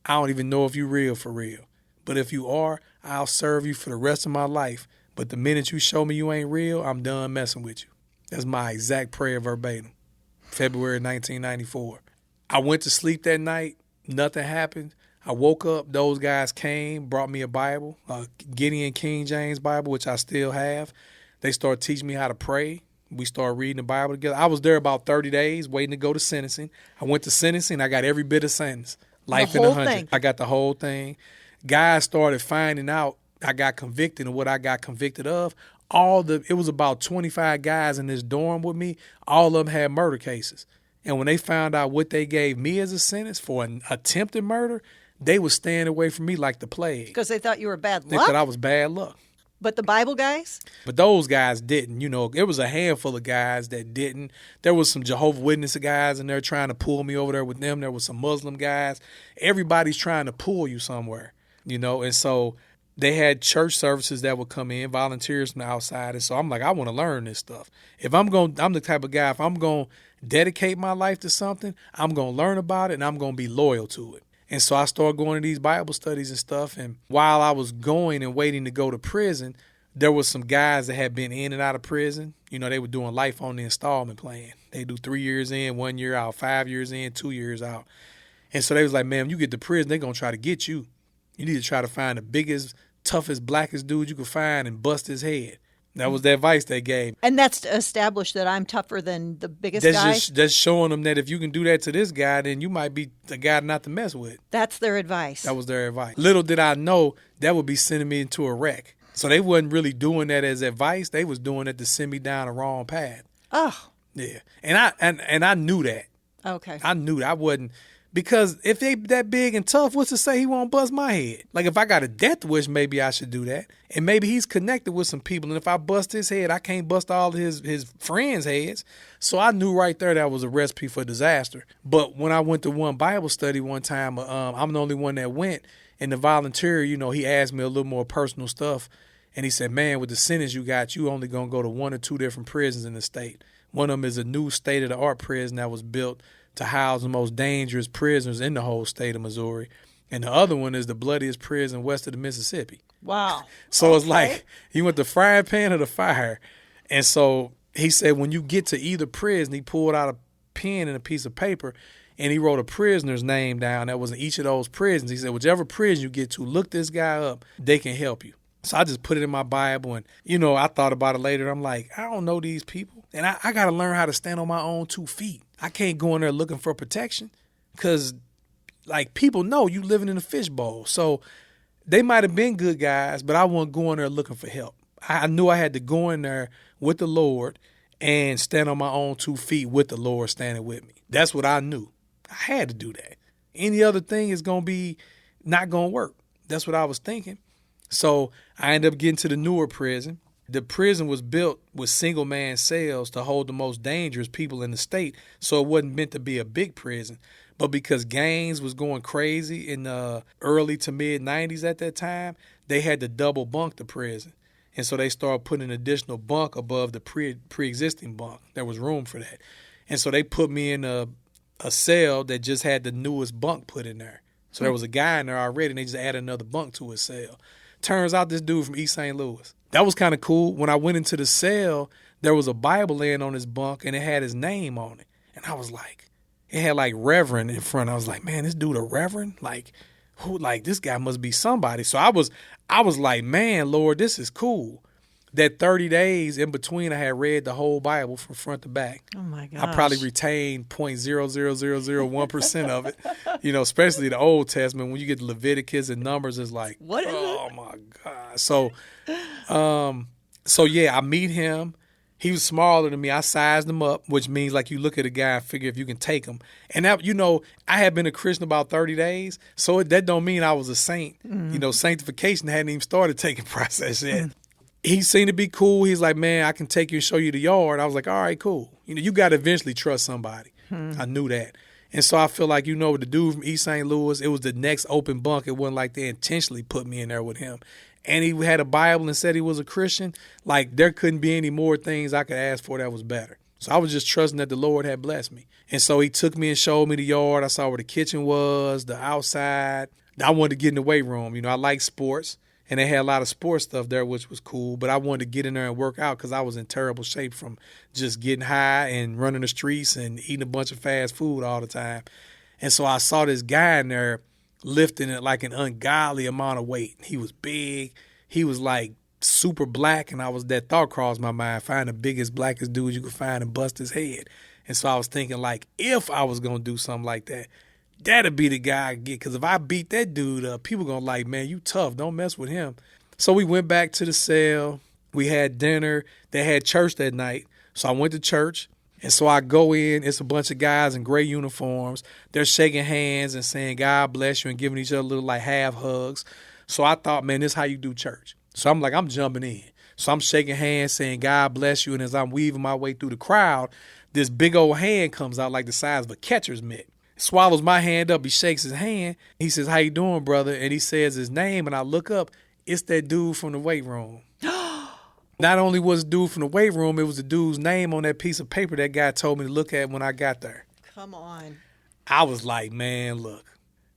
[SPEAKER 2] I don't even know if you're real for real. But if you are, I'll serve you for the rest of my life. But the minute you show me you ain't real, I'm done messing with you. That's my exact prayer verbatim. February 1994. I went to sleep that night. Nothing happened. I woke up. Those guys came, brought me a Bible, a Gideon King James Bible, which I still have. They started teaching me how to pray. We started reading the Bible together. I was there about 30 days waiting to go to sentencing. I went to sentencing. I got every bit of sentence. Life in 100. Thing. I got the whole thing. Guys started finding out I got convicted and what I got convicted of. It was about 25 guys in this dorm with me. All of them had murder cases. And when they found out what they gave me as a sentence for an attempted murder, they was staying away from me like the plague.
[SPEAKER 1] Because they thought you were bad luck?
[SPEAKER 2] They thought I was bad luck.
[SPEAKER 1] But the Bible guys?
[SPEAKER 2] But those guys didn't. There was a handful of guys that didn't. There was some Jehovah's Witness guys in there trying to pull me over there with them. There was some Muslim guys. Everybody's trying to pull you somewhere, And so they had church services that would come in, volunteers from the outside. And so I'm like, I want to learn this stuff. I'm the type of guy, if I'm going to dedicate my life to something, I'm going to learn about it and I'm going to be loyal to it. And so I started going to these Bible studies and stuff. And while I was going and waiting to go to prison, there was some guys that had been in and out of prison. You know, they were doing life on the installment plan. They do 3 years in, 1 year out, 5 years in, 2 years out. And so they was like, man, when you get to prison, they're going to try to get you. You need to try to find the biggest, toughest, blackest dude you could find and bust his head. That was the advice they gave.
[SPEAKER 1] And that's to establish that I'm tougher than the biggest guy?
[SPEAKER 2] That's showing them that if you can do that to this guy, then you might be the guy not to mess with.
[SPEAKER 1] That's their advice.
[SPEAKER 2] That was their advice. Little did I know that would be sending me into a wreck. So they wasn't really doing that as advice. They was doing it to send me down the wrong path.
[SPEAKER 1] Oh.
[SPEAKER 2] Yeah. And I knew that.
[SPEAKER 1] Okay.
[SPEAKER 2] I knew that. I wasn't. Because if they that big and tough, what's to say he won't bust my head? Like if I got a death wish, maybe I should do that. And maybe he's connected with some people. And if I bust his head, I can't bust all of his friends' heads. So I knew right there that was a recipe for disaster. But when I went to one Bible study one time, I'm the only one that went. And the volunteer, you know, he asked me a little more personal stuff. And he said, man, with the sentence you got, you only going to go to 1 or 2 different prisons in the state. One of them is a new state-of-the-art prison that was built to house the most dangerous prisoners in the whole state of Missouri. And the other one is the bloodiest prison west of the Mississippi.
[SPEAKER 1] Wow.
[SPEAKER 2] So It's like he went the frying pan or the fire. And so he said when you get to either prison, he pulled out a pen and a piece of paper and he wrote a prisoner's name down that was in each of those prisons. He said, whichever prison you get to, look this guy up. They can help you. So I just put it in my Bible and, you know, I thought about it later. I'm like, I don't know these people. And I got to learn how to stand on my own 2 feet. I can't go in there looking for protection because, like, people know you living in a fishbowl. So they might have been good guys, but I wasn't going there looking for help. I knew I had to go in there with the Lord and stand on my own 2 feet with the Lord standing with me. That's what I knew. I had to do that. Any other thing is going to be not going to work. That's what I was thinking. So I ended up getting to the newer prison. The prison was built with single-man cells to hold the most dangerous people in the state, so it wasn't meant to be a big prison. But because gangs was going crazy in the early to mid-'90s at that time, they had to double bunk the prison. And so they started putting an additional bunk above the pre-existing bunk. There was room for that. And so they put me in a cell that just had the newest bunk put in there. So there was a guy in there already, and they just added another bunk to his cell. Turns out this dude from East St. Louis. That was kind of cool. When I went into the cell, there was a Bible laying on his bunk, and it had his name on it. And I was like, it had like Reverend in front. I was like, man, this dude a Reverend? Like, who? Like, this guy must be somebody. So I was like, man, Lord, this is cool. That 30 days in between, I had read the whole Bible from front to back.
[SPEAKER 1] Oh, my gosh.
[SPEAKER 2] I probably retained 0.00001% of it, you know, especially the Old Testament. When you get to Leviticus and Numbers, it's like,
[SPEAKER 1] what is
[SPEAKER 2] oh, my God. So, yeah, I meet him. He was smaller than me. I sized him up, which means like you look at a guy and figure if you can take him. And that, you know, I had been a Christian about 30 days, so that don't mean I was a saint. Mm-hmm. You know, sanctification hadn't even started taking process yet. Mm-hmm. He seemed to be cool. He's like, man, I can take you and show you the yard. I was like, all right, cool. You know, you got to eventually trust somebody. I knew that. And so I feel like, you know, the dude from East St. Louis, it was the next open bunk. It wasn't like they intentionally put me in there with him. And he had a Bible and said he was a Christian. Like, there couldn't be any more things I could ask for that was better. So I was just trusting that the Lord had blessed me. And so he took me and showed me the yard. I saw where the kitchen was, the outside. I wanted to get in the weight room. You know, I like sports. And they had a lot of sports stuff there, which was cool. But I wanted to get in there and work out because I was in terrible shape from just getting high and running the streets and eating a bunch of fast food all the time. And so I saw this guy in there lifting it like an ungodly amount of weight. He was big. He was like super black. And that thought crossed my mind, find the biggest, blackest dude you could find and bust his head. And so I was thinking, like, if I was going to do something like that, that'd be the guy I get. Because if I beat that dude up, people going to like, man, you tough. Don't mess with him. So we went back to the cell. We had dinner. They had church that night. So I went to church. And so I go in. It's a bunch of guys in gray uniforms. They're shaking hands and saying, God bless you, and giving each other little like half hugs. So I thought, man, this is how you do church. So I'm like, I'm jumping in. So I'm shaking hands saying, God bless you. And as I'm weaving my way through the crowd, this big old hand comes out like the size of a catcher's mitt. Swallows my hand up. He shakes his hand. He says, how you doing, brother? And he says his name. And I look up. It's that dude from the weight room. Not only was the dude from the weight room, it was the dude's name on that piece of paper that guy told me to look at when I got there.
[SPEAKER 1] Come on.
[SPEAKER 2] I was like, man, look.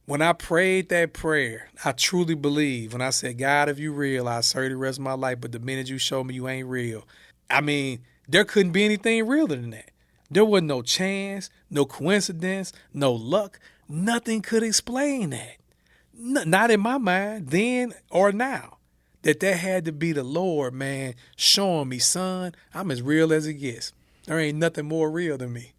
[SPEAKER 2] When I prayed that prayer, I truly believe when I said, God, if you real, I'll serve the rest of my life. But the minute you show me you ain't real, I mean, there couldn't be anything realer than that. There wasn't no chance, no coincidence, no luck. Nothing could explain that. Not in my mind, then or now. That had to be the Lord, man, showing me, son, I'm as real as it gets. There ain't nothing more real than me.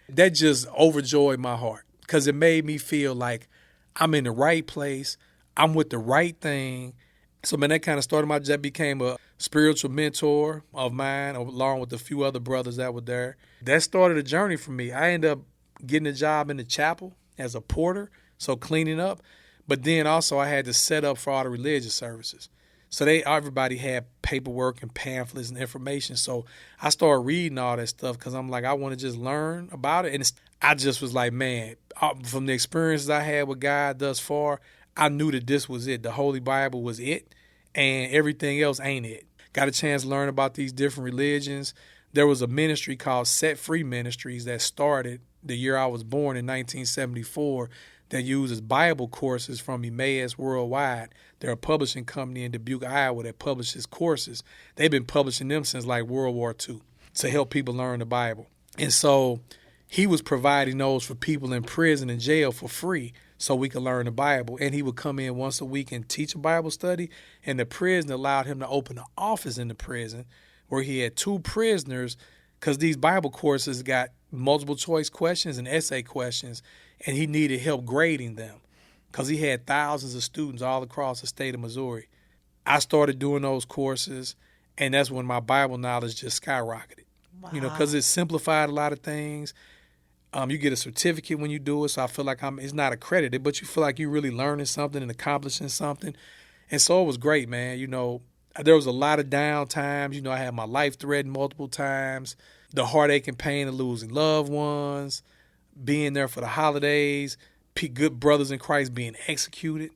[SPEAKER 2] That just overjoyed my heart because it made me feel like I'm in the right place. I'm with the right thing. So, man, that kind of started that became a spiritual mentor of mine, along with a few other brothers that were there. That started a journey for me. I ended up getting a job in the chapel as a porter, so cleaning up. But then also I had to set up for all the religious services. So everybody had paperwork and pamphlets and information. So I started reading all that stuff because I'm like, I want to just learn about it. And I just was like, man, from the experiences I had with God thus far, I knew that this was it. The Holy Bible was it, and everything else ain't it. Got a chance to learn about these different religions. There was a ministry called Set Free Ministries that started the year I was born in 1974 that uses Bible courses from Emmaus Worldwide. They're a publishing company in Dubuque, Iowa that publishes courses. They've been publishing them since like World War II to help people learn the Bible. And so he was providing those for people in prison and jail for free so we could learn the Bible. And he would come in once a week and teach a Bible study. And the prison allowed him to open an office in the prison where he had 2 prisoners because these Bible courses got multiple choice questions and essay questions, and he needed help grading them because he had thousands of students all across the state of Missouri. I started doing those courses, and that's when my Bible knowledge just skyrocketed. Wow. You know, because it simplified a lot of things. You get a certificate when you do it, so I feel like it's not accredited, but you feel like you're really learning something and accomplishing something. And so it was great, man. You know, there was a lot of down times. You know, I had my life threatened multiple times, the heartache and pain of losing loved ones, being there for the holidays, good brothers in Christ being executed,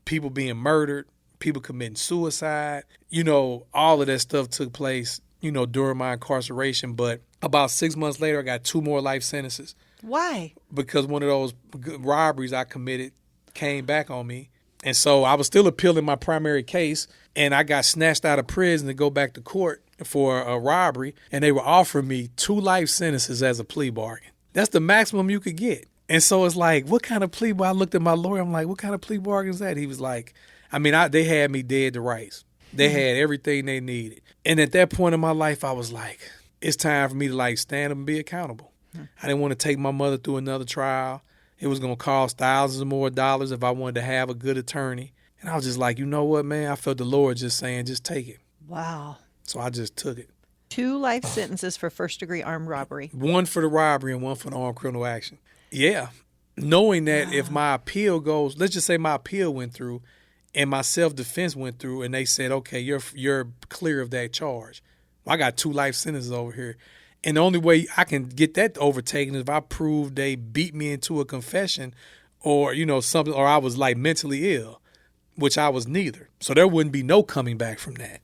[SPEAKER 2] people being murdered, people committing suicide. You know, all of that stuff took place, you know, during my incarceration. But about 6 months later, I got 2 more life sentences.
[SPEAKER 1] Why? Because
[SPEAKER 2] one of those robberies I committed came back on me. And so I was still appealing my primary case, and I got snatched out of prison to go back to court for a robbery, and they were offering me 2 life sentences as a plea bargain. That's the maximum you could get. And so it's like, what kind of plea bargain? I looked at my lawyer. I'm like, what kind of plea bargain is that? He was like, they had me dead to rights. They had everything they needed. And at that point in my life, I was like, it's time for me to like stand up and be accountable. I didn't want to take my mother through another trial. It was going to cost thousands of more dollars if I wanted to have a good attorney. And I was just like, you know what, man? I felt the Lord just saying, just take it.
[SPEAKER 1] Wow.
[SPEAKER 2] So I just took it.
[SPEAKER 1] 2 life sentences for first-degree armed robbery.
[SPEAKER 2] 1 for the robbery and 1 for the armed criminal action. Yeah. Knowing that if my appeal goes, let's just say my appeal went through and my self-defense went through and they said, okay, you're clear of that charge. I got 2 life sentences over here. And the only way I can get that overtaken is if I prove they beat me into a confession or, you know, something, or I was like mentally ill, which I was neither. So there wouldn't be no coming back from that.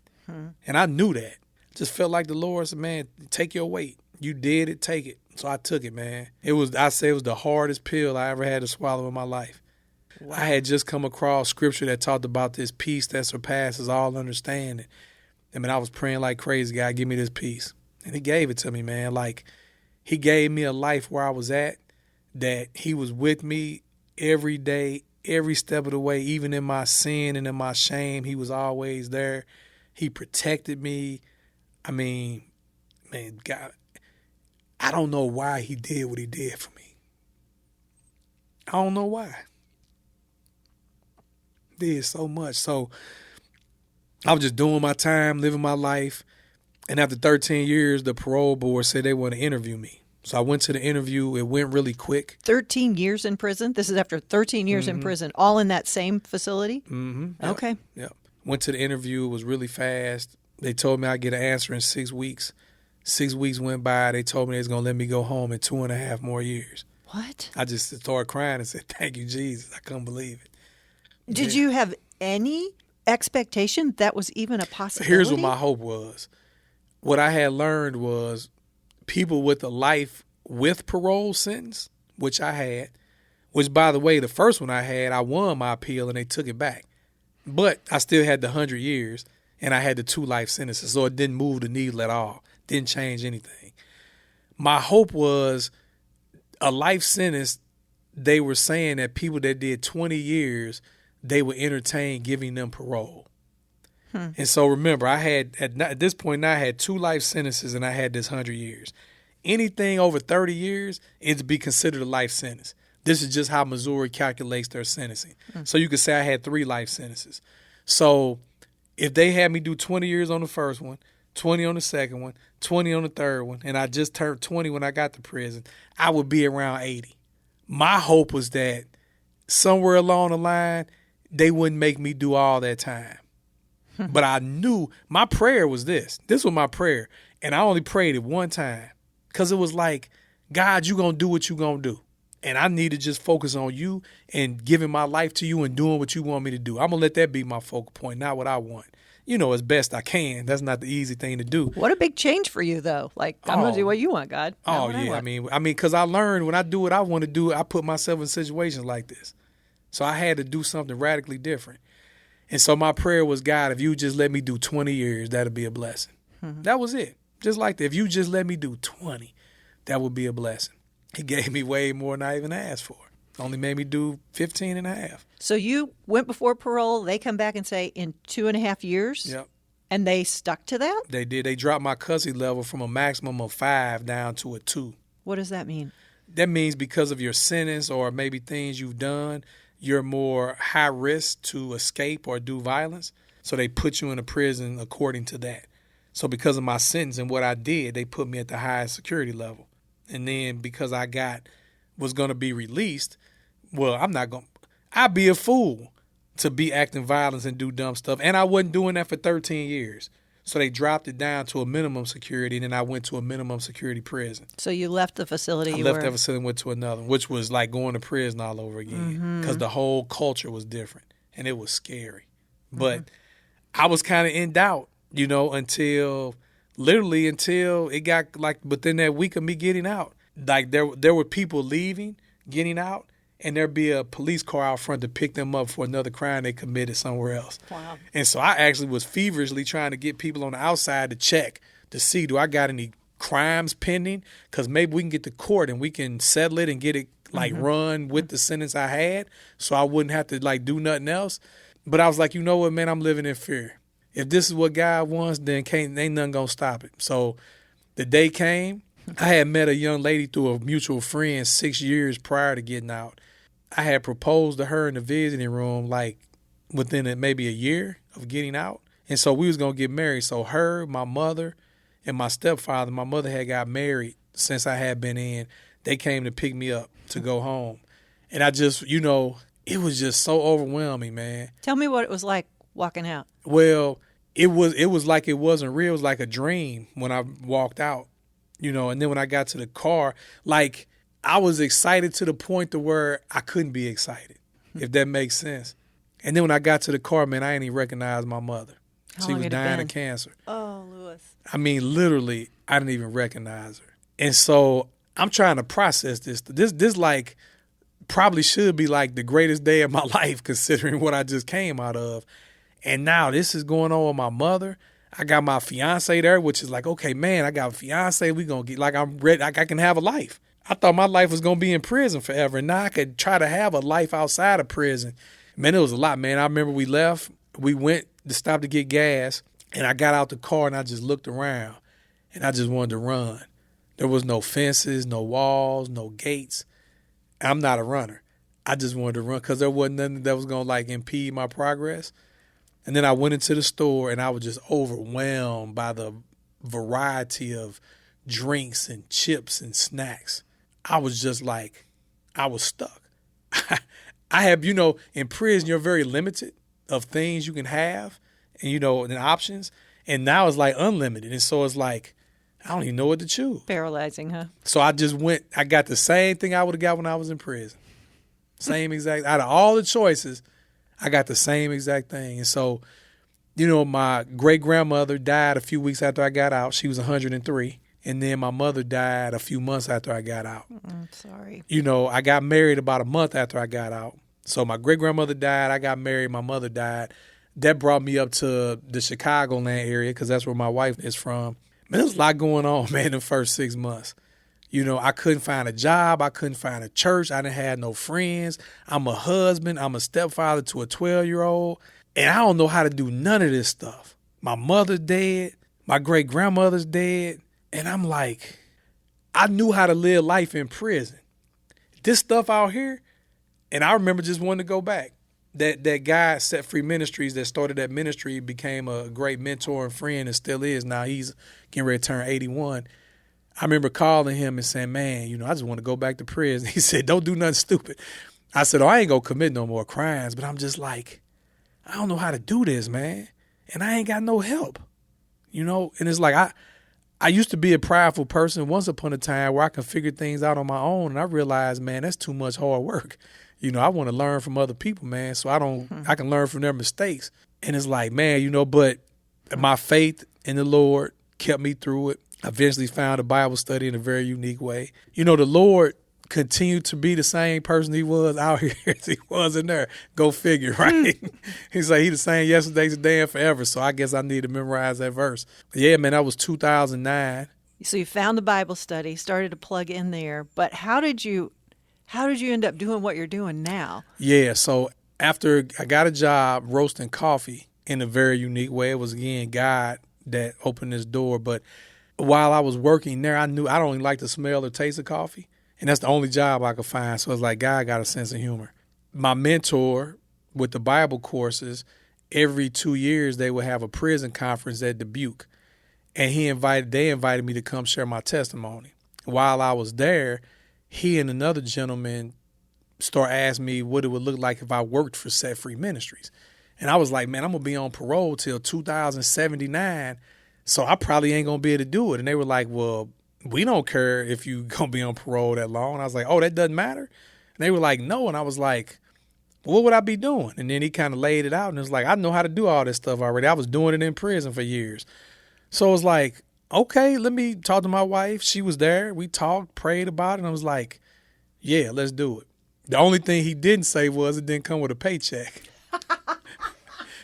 [SPEAKER 2] And I knew that. Just felt like the Lord said, man, take your weight. You did it, take it. So I took it, man. It was the hardest pill I ever had to swallow in my life. Wow. I had just come across scripture that talked about this peace that surpasses all understanding. I mean, I was praying like crazy, God, give me this peace. And he gave it to me, man. Like, he gave me a life where I was at, that he was with me every day, every step of the way, even in my sin and in my shame. He was always there. He protected me. I mean, man, God, I don't know why he did what he did for me. I don't know why. He did so much. So I was just doing my time, living my life. And after 13 years, the parole board said they want to interview me. So I went to the interview. It went really quick.
[SPEAKER 1] 13 years in prison? This is after 13 years in prison, all in that same facility?
[SPEAKER 2] Mm-hmm. Yep.
[SPEAKER 1] Okay.
[SPEAKER 2] Yep. Went to the interview. It was really fast. They told me I'd get an answer in 6 weeks. 6 weeks went by. They told me they was going to let me go home in 2.5 more years.
[SPEAKER 1] What?
[SPEAKER 2] I just started crying and said, thank you, Jesus. I couldn't believe it.
[SPEAKER 1] Did you have any expectation that was even a possibility?
[SPEAKER 2] Here's what my hope was. What I had learned was people with a life with parole sentence, which I had, which, by the way, the first one I had, I won my appeal and they took it back. But I still had the 100 years and I had the 2 life sentences, so it didn't move the needle at all. Didn't change anything. My hope was a life sentence, they were saying that people that did 20 years, they would entertain giving them parole. And so remember, I had, at this point now, I had 2 life sentences and I had this 100 years. Anything over 30 years, it'd be considered a life sentence. This is just how Missouri calculates their sentencing. So you could say I had 3 life sentences. So if they had me do 20 years on the first one, 20 on the second one, 20 on the third one, and I just turned 20 when I got to prison, I would be around 80. My hope was that somewhere along the line, they wouldn't make me do all that time. But I knew my prayer was this. This was my prayer. And I only prayed it one time because it was like, God, you going to do what you going to do. And I need to just focus on you and giving my life to you and doing what you want me to do. I'm going to let that be my focal point, not what I want. You know, as best I can. That's not the easy thing to do.
[SPEAKER 1] What a big change for you, though. Like, I'm going to do what you want, God.
[SPEAKER 2] Oh, yeah. I mean, because I learned when I do what I want to do, I put myself in situations like this. So I had to do something radically different. And so my prayer was, God, if you just let me do 20 years, that'll be a blessing. That was it. Just like that. If you just let me do 20, that would be a blessing. He gave me way more than I even asked for. Only made me do 15 and a half.
[SPEAKER 1] So you went before parole. They come back and say in 2.5 years?
[SPEAKER 2] Yep.
[SPEAKER 1] And they stuck to that?
[SPEAKER 2] They did. They dropped my custody level from a maximum of 5 down to a 2.
[SPEAKER 1] What does that mean?
[SPEAKER 2] That means because of your sentence or maybe things you've done, you're more high risk to escape or do violence. So they put you in a prison according to that. So because of my sentence and what I did, they put me at the highest security level. And then because I was going to be released, well, I'd be a fool to be acting violence and do dumb stuff. And I wasn't doing that for 13 years. So they dropped it down to a minimum security, and then I went to a minimum security prison.
[SPEAKER 1] So you left the facility?
[SPEAKER 2] I left that facility and went to another, which was like going to prison all over again because the whole culture was different, and it was scary. But I was kind of in doubt, you know, until it got like within that week of me getting out. Like there were people leaving, getting out, and there'd be a police car out front to pick them up for another crime they committed somewhere else.
[SPEAKER 1] Wow.
[SPEAKER 2] And so I actually was feverishly trying to get people on the outside to check to see, do I got any crimes pending? Because maybe we can get to court and we can settle it and get it like run with the sentence I had so I wouldn't have to like do nothing else. But I was like, you know what, man, I'm living in fear. If this is what God wants, then ain't nothing going to stop it. So the day came, I had met a young lady through a mutual friend 6 years prior to getting out. I had proposed to her in the visiting room like within maybe a year of getting out. And so we was going to get married. So her, my mother, and my stepfather, my mother had got married since I had been in. They came to pick me up to go home. And I just, you know, it was just so overwhelming, man.
[SPEAKER 1] Tell me what it was like walking out.
[SPEAKER 2] Well, it was like it wasn't real. It was like a dream when I walked out, you know. And then when I got to the car, like I was excited to the point to where I couldn't be excited, if that makes sense. And then when I got to the car, man, I didn't even recognize my mother. She was dying of cancer.
[SPEAKER 1] Oh, Louis.
[SPEAKER 2] I mean, literally, I didn't even recognize her. And so I'm trying to process this. This like probably should be like the greatest day of my life considering what I just came out of. And now this is going on with my mother. I got my fiance there, which is like, okay, man, I got a fiance. We going to get like I'm ready. Like I can have a life. I thought my life was going to be in prison forever. And now I could try to have a life outside of prison. Man, it was a lot, man. I remember we left. We went to stop to get gas. And I got out the car and I just looked around. And I just wanted to run. There was no fences, no walls, no gates. I'm not a runner. I just wanted to run because there wasn't nothing that was going to like impede my progress. And then I went into the store and I was just overwhelmed by the variety of drinks and chips and snacks. I was just like, I was stuck. I have, you know, in prison, you're very limited of things you can have and, you know, and options. And now it's like unlimited. And so it's like, I don't even know what to choose.
[SPEAKER 1] Paralyzing, huh?
[SPEAKER 2] So I just went, I got the same thing I would have got when I was in prison. Same exact, out of all the choices, I got the same exact thing. And so, my great-grandmother died a few weeks after I got out. She was 103. And then my mother died a few months after I got out.
[SPEAKER 1] I'm sorry.
[SPEAKER 2] I got married about a month after I got out. So my great-grandmother died. I got married. My mother died. That brought me up to the Chicagoland area because that's where my wife is from. Man, there was a lot going on, man, in the first 6 months. I couldn't find a job. I couldn't find a church. I didn't have no friends. I'm a husband. I'm a stepfather to a 12-year-old. And I don't know how to do none of this stuff. My mother's dead. My great-grandmother's dead. And I'm like, I knew how to live life in prison. This stuff out here, and I remember just wanting to go back. That guy, Set Free Ministries, that started that ministry, became a great mentor and friend and still is. Now he's getting ready to turn 81. I remember calling him and saying, man, I just want to go back to prison. He said, don't do nothing stupid. I said, I ain't going to commit no more crimes. But I'm just like, I don't know how to do this, man. And I ain't got no help, And it's like, I used to be a prideful person once upon a time where I could figure things out on my own. And I realized, man, that's too much hard work. I want to learn from other people, man, so I can learn from their mistakes. And it's like, man, but my faith in the Lord kept me through it. I eventually found a Bible study in a very unique way. The Lord continued to be the same person he was out here as he was in there. Go figure, right? He's like, he the same yesterday, today, and forever. So I guess I need to memorize that verse. But yeah, man, that was 2009.
[SPEAKER 1] So you found the Bible study, started to plug in there. But how did you end up doing what you're doing now? Yeah, so
[SPEAKER 2] after I got a job roasting coffee in a very unique way, it was, again, God that opened this door. But while I was working there, I knew I don't even like the smell or taste of coffee. And that's the only job I could find. So it's like, God got a sense of humor. My mentor with the Bible courses, every 2 years they would have a prison conference at Dubuque. And they invited me to come share my testimony. While I was there, he and another gentleman asking me what it would look like if I worked for Set Free Ministries. And I was like, man, I'm going to be on parole till 2079, so I probably ain't going to be able to do it. And they were like, well, we don't care if you're going to be on parole that long. And I was like, oh, that doesn't matter? And they were like, no. And I was like, what would I be doing? And then he kind of laid it out, and it was like, I know how to do all this stuff already. I was doing it in prison for years. So it was like, okay, let me talk to my wife. She was there. We talked, prayed about it, and I was like, yeah, let's do it. The only thing he didn't say was it didn't come with a paycheck.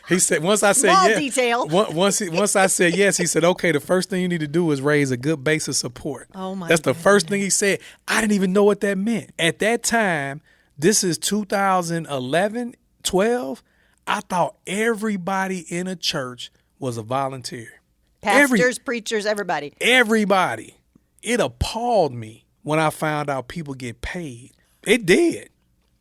[SPEAKER 2] He said, once I said yes,
[SPEAKER 1] detail.
[SPEAKER 2] Once I said yes, he said, okay, the first thing you need to do is raise a good base of support.
[SPEAKER 1] Oh my!
[SPEAKER 2] That's the first thing he said. I didn't even know what that meant. At that time, this is 2011, 12. I thought everybody in a church was a volunteer.
[SPEAKER 1] Pastors, preachers, everybody.
[SPEAKER 2] Everybody. It appalled me when I found out people get paid. It did.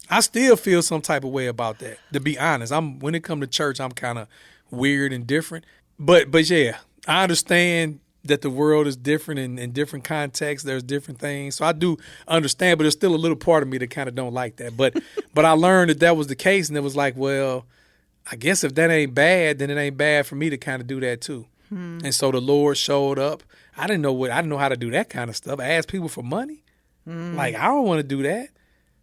[SPEAKER 2] I still feel some type of way about that, to be honest. When it comes to church, I'm kind of weird and different. But yeah, I understand that the world is different in different contexts. There's different things. So I do understand, but there's still a little part of me that kind of don't like that. But I learned that was the case, and it was like, well, I guess if that ain't bad, then it ain't bad for me to kind of do that too. And so the Lord showed up. I didn't know how to do that kind of stuff. I asked people for money. Like, I don't want to do that.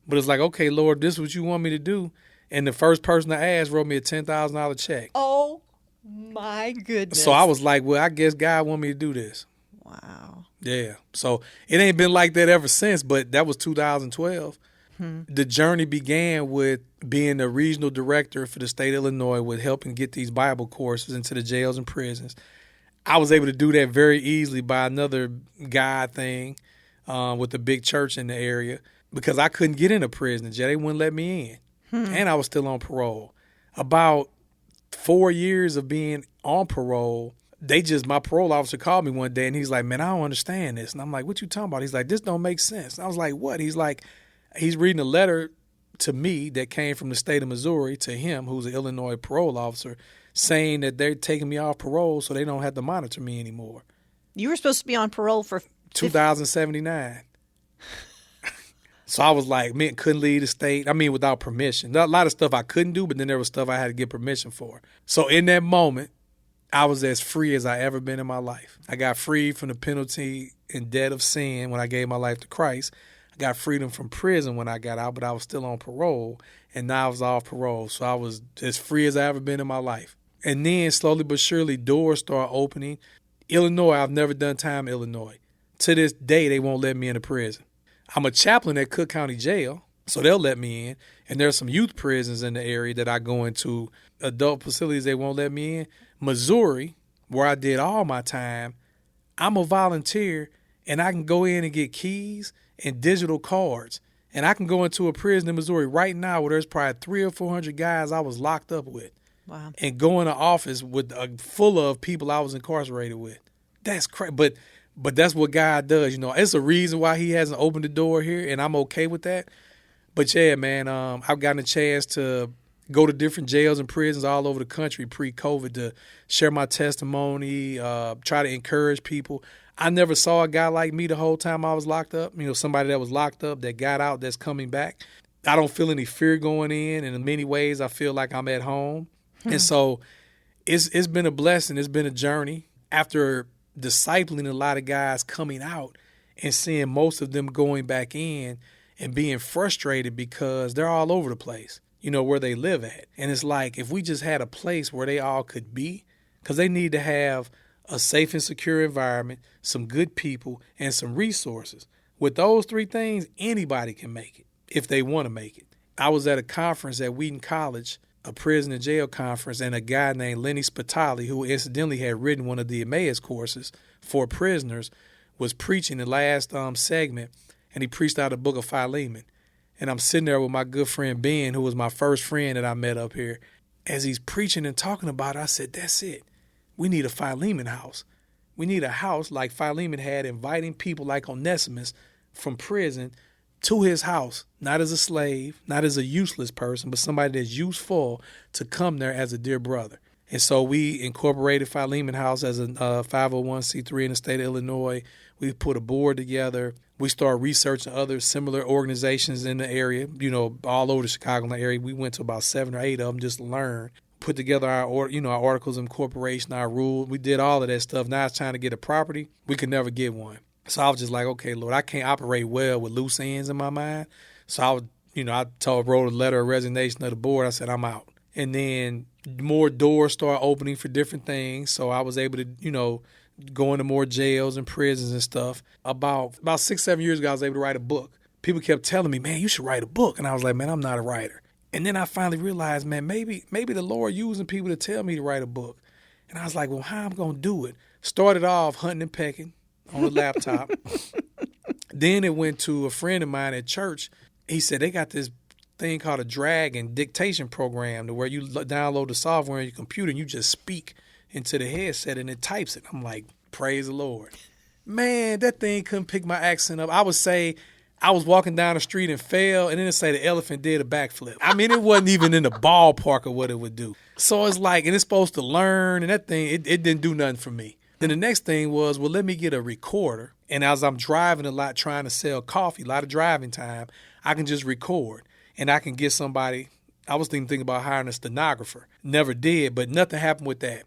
[SPEAKER 2] But it's like, okay, Lord, this is what you want me to do. And the first person I asked wrote me a $10,000 check.
[SPEAKER 1] Oh, my goodness.
[SPEAKER 2] So I was like, well, I guess God want me to do this.
[SPEAKER 1] Wow.
[SPEAKER 2] Yeah. So it ain't been like that ever since, but that was 2012. The journey began with being the regional director for the state of Illinois with helping get these Bible courses into the jails and prisons. I was able to do that very easily by another God thing with the big church in the area, because I couldn't get into prison. They wouldn't let me in. And I was still on parole. About 4 years of being on parole, my parole officer called me one day and he's like, man, I don't understand this. And I'm like, what you talking about? He's like, this don't make sense. And I was like, what? He's like, he's reading a letter to me that came from the state of Missouri to him, who's an Illinois parole officer, saying that they're taking me off parole so they don't have to monitor me anymore.
[SPEAKER 1] You were supposed to be on parole for
[SPEAKER 2] 2079. So I was like, man, couldn't leave the state. I mean, without permission. A lot of stuff I couldn't do, but then there was stuff I had to get permission for. So in that moment, I was as free as I ever been in my life. I got free from the penalty and debt of sin when I gave my life to Christ. I got freedom from prison when I got out, but I was still on parole, and now I was off parole. So I was as free as I ever been in my life. And then slowly but surely, doors start opening. Illinois, I've never done time in Illinois. To this day, they won't let me into prison. I'm a chaplain at Cook County Jail, so they'll let me in. And there's some youth prisons in the area that I go into. Adult facilities, they won't let me in. Missouri, where I did all my time, I'm a volunteer, and I can go in and get keys and digital cards. And I can go into a prison in Missouri right now where there's probably 300 or 400 guys I was locked up with.
[SPEAKER 1] Wow.
[SPEAKER 2] And go in an office with full of people I was incarcerated with. That's crazy. But that's what God does. You know, it's a reason why he hasn't opened the door here, and I'm okay with that. But yeah, man, I've gotten a chance to go to different jails and prisons all over the country pre-COVID to share my testimony, try to encourage people. I never saw a guy like me the whole time I was locked up. You know, somebody that was locked up that got out, that's coming back. I don't feel any fear going in, and in many ways I feel like I'm at home. And so it's been a blessing. It's been a journey. After discipling a lot of guys coming out and seeing most of them going back in and being frustrated because they're all over the place, you know, where they live at. And it's like, if we just had a place where they all could be, because they need to have a safe and secure environment, some good people, and some resources. With those three things, anybody can make it if they want to make it. I was at a conference at Wheaton College, a prison and jail conference, and a guy named Lenny Spitali, who incidentally had written one of the Emmaus courses for prisoners, was preaching the last segment, and he preached out the book of Philemon. And I'm sitting there with my good friend Ben, who was my first friend that I met up here. As he's preaching and talking about it, I said, that's it. We need a Philemon house. We need a house like Philemon had, inviting people like Onesimus from prison to his house, not as a slave, not as a useless person, but somebody that's useful to come there as a dear brother. And so we incorporated Philemon House as a 501c3 in the state of Illinois. We put a board together. We started researching other similar organizations in the area, you know, all over the Chicagoland area. We went to about 7 or 8 of them just to learn. Put together our articles of incorporation, our rule. We did all of that stuff. Now it's trying to get a property. We could never get one. So I was just like, okay, Lord, I can't operate well with loose ends in my mind. So I wrote a letter of resignation to the board. I said, I'm out. And then more doors started opening for different things. So I was able to, you know, go into more jails and prisons and stuff. About 6-7 years ago, I was able to write a book. People kept telling me, man, you should write a book. And I was like, man, I'm not a writer. And then I finally realized, man, maybe the Lord using people to tell me to write a book. And I was like, well, how am I going to do it? Started off hunting and pecking on the laptop. Then it went to a friend of mine at church. He said they got this thing called a drag and dictation program to where you download the software on your computer and you just speak into the headset and it types it. I'm like, praise the Lord. Man, that thing couldn't pick my accent up. I would say I was walking down the street and fell, and then it say the elephant did a backflip. I mean, it wasn't even in the ballpark of what it would do. So it's like, and it's supposed to learn, and that thing, it didn't do nothing for me. Then the next thing was, well, let me get a recorder. And as I'm driving a lot, trying to sell coffee, a lot of driving time, I can just record. And I can get somebody, I was thinking about hiring a stenographer. Never did, but nothing happened with that.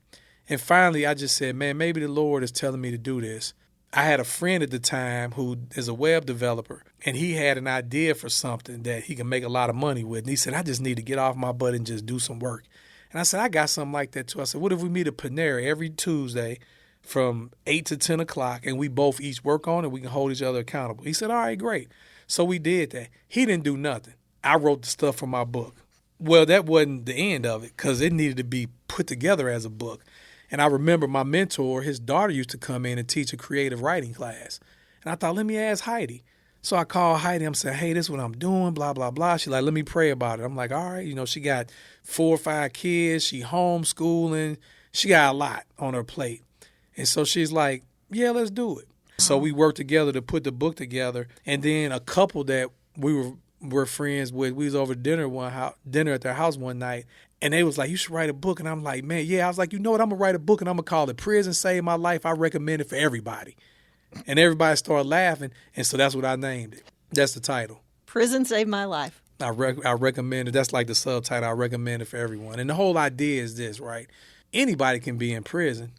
[SPEAKER 2] And finally, I just said, man, maybe the Lord is telling me to do this. I had a friend at the time who is a web developer, and he had an idea for something that he can make a lot of money with. And he said, I just need to get off my butt and just do some work. And I said, I got something like that too. I said, what if we meet at Panera every Tuesday from 8 to 10 o'clock, and we both each work on it, we can hold each other accountable. He said, all right, great. So we did that. He didn't do nothing. I wrote the stuff for my book. Well, that wasn't the end of it because it needed to be put together as a book. And I remember my mentor, his daughter used to come in and teach a creative writing class. And I thought, let me ask Heidi. So I called Heidi. I'm saying, hey, this is what I'm doing, blah, blah, blah. She's like, let me pray about it. I'm like, all right. You know, she got 4 or 5 kids. She homeschooling. She got a lot on her plate. And so she's like, yeah, let's do it. So we worked together to put the book together. And then a couple that we were friends with, we was over dinner at their house one night. And they was like, you should write a book. And I'm like, man, yeah. I was like, you know what? I'm going to write a book and I'm going to call it Prison Saved My Life. I recommend it for everybody. And everybody started laughing. And so that's what I named it. That's the title.
[SPEAKER 1] Prison Saved My Life.
[SPEAKER 2] I recommend it. That's like the subtitle. I recommend it for everyone. And the whole idea is this, right? Anybody can be in prison.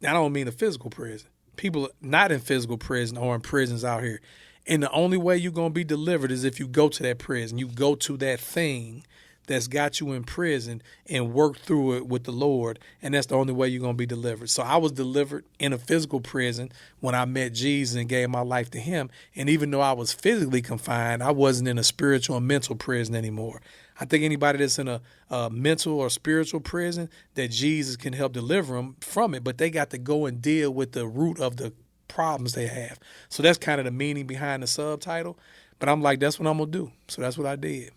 [SPEAKER 2] I don't mean a physical prison. People not in physical prison or in prisons out here. And the only way you're going to be delivered is if you go to that prison. You go to that thing that's got you in prison and work through it with the Lord. And that's the only way you're going to be delivered. So I was delivered in a physical prison when I met Jesus and gave my life to him. And even though I was physically confined, I wasn't in a spiritual and mental prison anymore. I think anybody that's in a mental or spiritual prison, that Jesus can help deliver them from it. But they got to go and deal with the root of the problems they have. So that's kind of the meaning behind the subtitle. But I'm like, that's what I'm going to do. So that's what I did.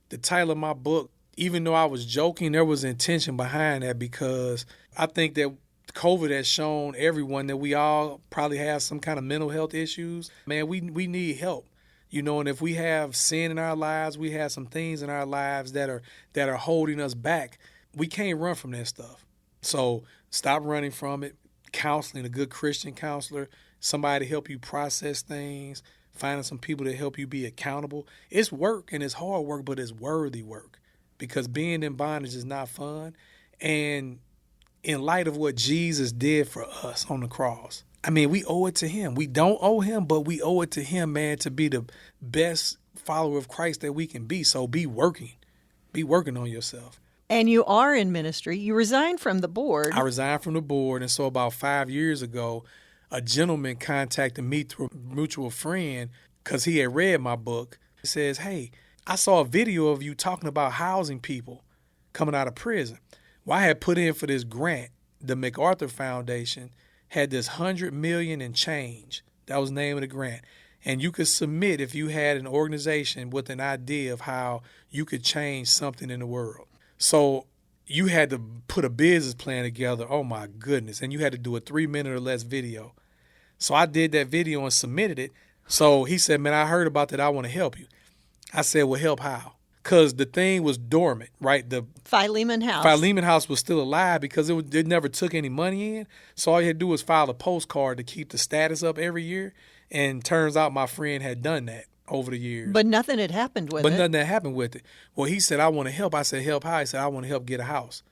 [SPEAKER 2] The title of my book, even though I was joking, there was intention behind that, because I think that COVID has shown everyone that we all probably have some kind of mental health issues. Man, we need help. You know, and if we have sin in our lives, we have some things in our lives that are holding us back. We can't run from that stuff. So stop running from it. Counseling, a good Christian counselor, somebody to help you process things, finding some people to help you be accountable. It's work and it's hard work, but it's worthy work, because being in bondage is not fun. And in light of what Jesus did for us on the cross, I mean, we owe it to him. We don't owe him, but we owe it to him, man, to be the best follower of Christ that we can be. So be working on yourself.
[SPEAKER 1] And you are in ministry. You resigned from the board.
[SPEAKER 2] I resigned from the board. And so about 5 years ago, a gentleman contacted me through a mutual friend because he had read my book. He says, hey, I saw a video of you talking about housing people coming out of prison. Well, I had put in for this grant. The MacArthur Foundation had this $100 million and change. That was the name of the grant. And you could submit if you had an organization with an idea of how you could change something in the world. So you had to put a business plan together. Oh, my goodness. And you had to do a 3-minute or less video. So I did that video and submitted it. So he said, man, I heard about that. I want to help you. I said, well, help how? Because the thing was dormant, right? The
[SPEAKER 1] Philemon House.
[SPEAKER 2] Philemon House was still alive because it never took any money in. So all you had to do was file a postcard to keep the status up every year. And turns out my friend had done that over the years.
[SPEAKER 1] But nothing had happened with it.
[SPEAKER 2] But nothing had happened with it. Well, he said, I want to help. I said, help how? He said, I want to help get a house.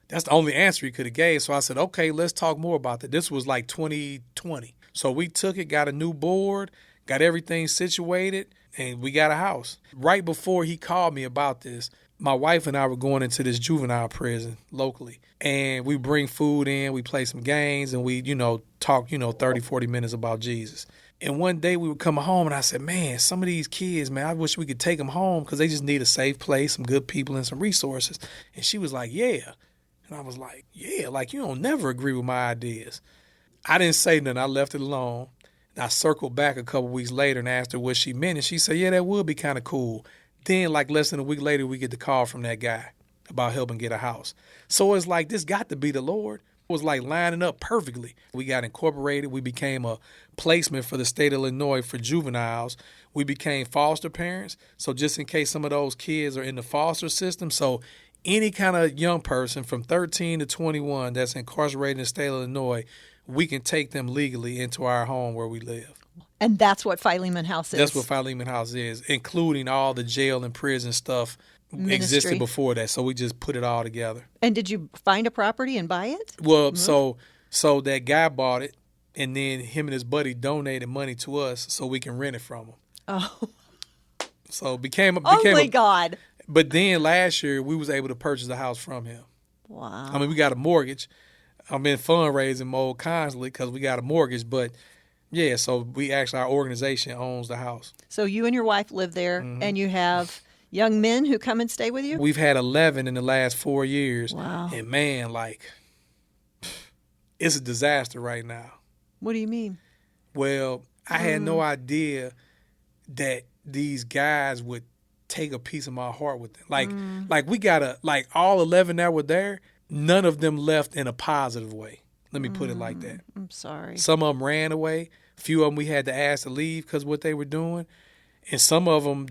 [SPEAKER 2] That's the only answer he could have gave. So I said, okay, let's talk more about that. This was like 2020. So we took it, got a new board, got everything situated, and we got a house. Right before he called me about this, my wife and I were going into this juvenile prison locally. And we bring food in, we play some games, and we, talk, 30, 40 minutes about Jesus. And one day we were coming home, and I said, man, some of these kids, man, I wish we could take them home because they just need a safe place, some good people, and some resources. And she was like, yeah. And I was like, yeah, like you don't never agree with my ideas. I didn't say nothing. I left it alone. And I circled back a couple weeks later and asked her what she meant. And she said, yeah, that would be kind of cool. Then, like less than a week later, we get the call from that guy about helping get a house. So it's like, this got to be the Lord. It was like lining up perfectly. We got incorporated. We became a placement for the state of Illinois for juveniles. We became foster parents. So just in case some of those kids are in the foster system. So any kind of young person from 13 to 21 that's incarcerated in the state of Illinois, we can take them legally into our home where we live.
[SPEAKER 1] And that's what Philemon House is.
[SPEAKER 2] That's what Philemon House is, including all the jail and prison stuff
[SPEAKER 1] Ministry.
[SPEAKER 2] Existed before that. So we just put it all together.
[SPEAKER 1] And did you find a property and buy it?
[SPEAKER 2] Well, so that guy bought it, and then him and his buddy donated money to us so we can rent it from him.
[SPEAKER 1] Oh.
[SPEAKER 2] So became
[SPEAKER 1] God.
[SPEAKER 2] But then last year we was able to purchase the house from him.
[SPEAKER 1] Wow.
[SPEAKER 2] I mean, we got a mortgage. I'm in fundraising mode constantly because we got a mortgage, but yeah, so our organization owns the house. So
[SPEAKER 1] you and your wife live there, and you have young men who come and stay with you?
[SPEAKER 2] We've had 11 in the last 4 years.
[SPEAKER 1] Wow.
[SPEAKER 2] And man, it's a disaster right now.
[SPEAKER 1] What do you mean?
[SPEAKER 2] Well, I had no idea that these guys would take a piece of my heart with them. Like we got all 11 that were there, none of them left in a positive way. Let me put it like that.
[SPEAKER 1] I'm sorry.
[SPEAKER 2] Some of them ran away. A few of them we had to ask to leave because of what they were doing. And some of them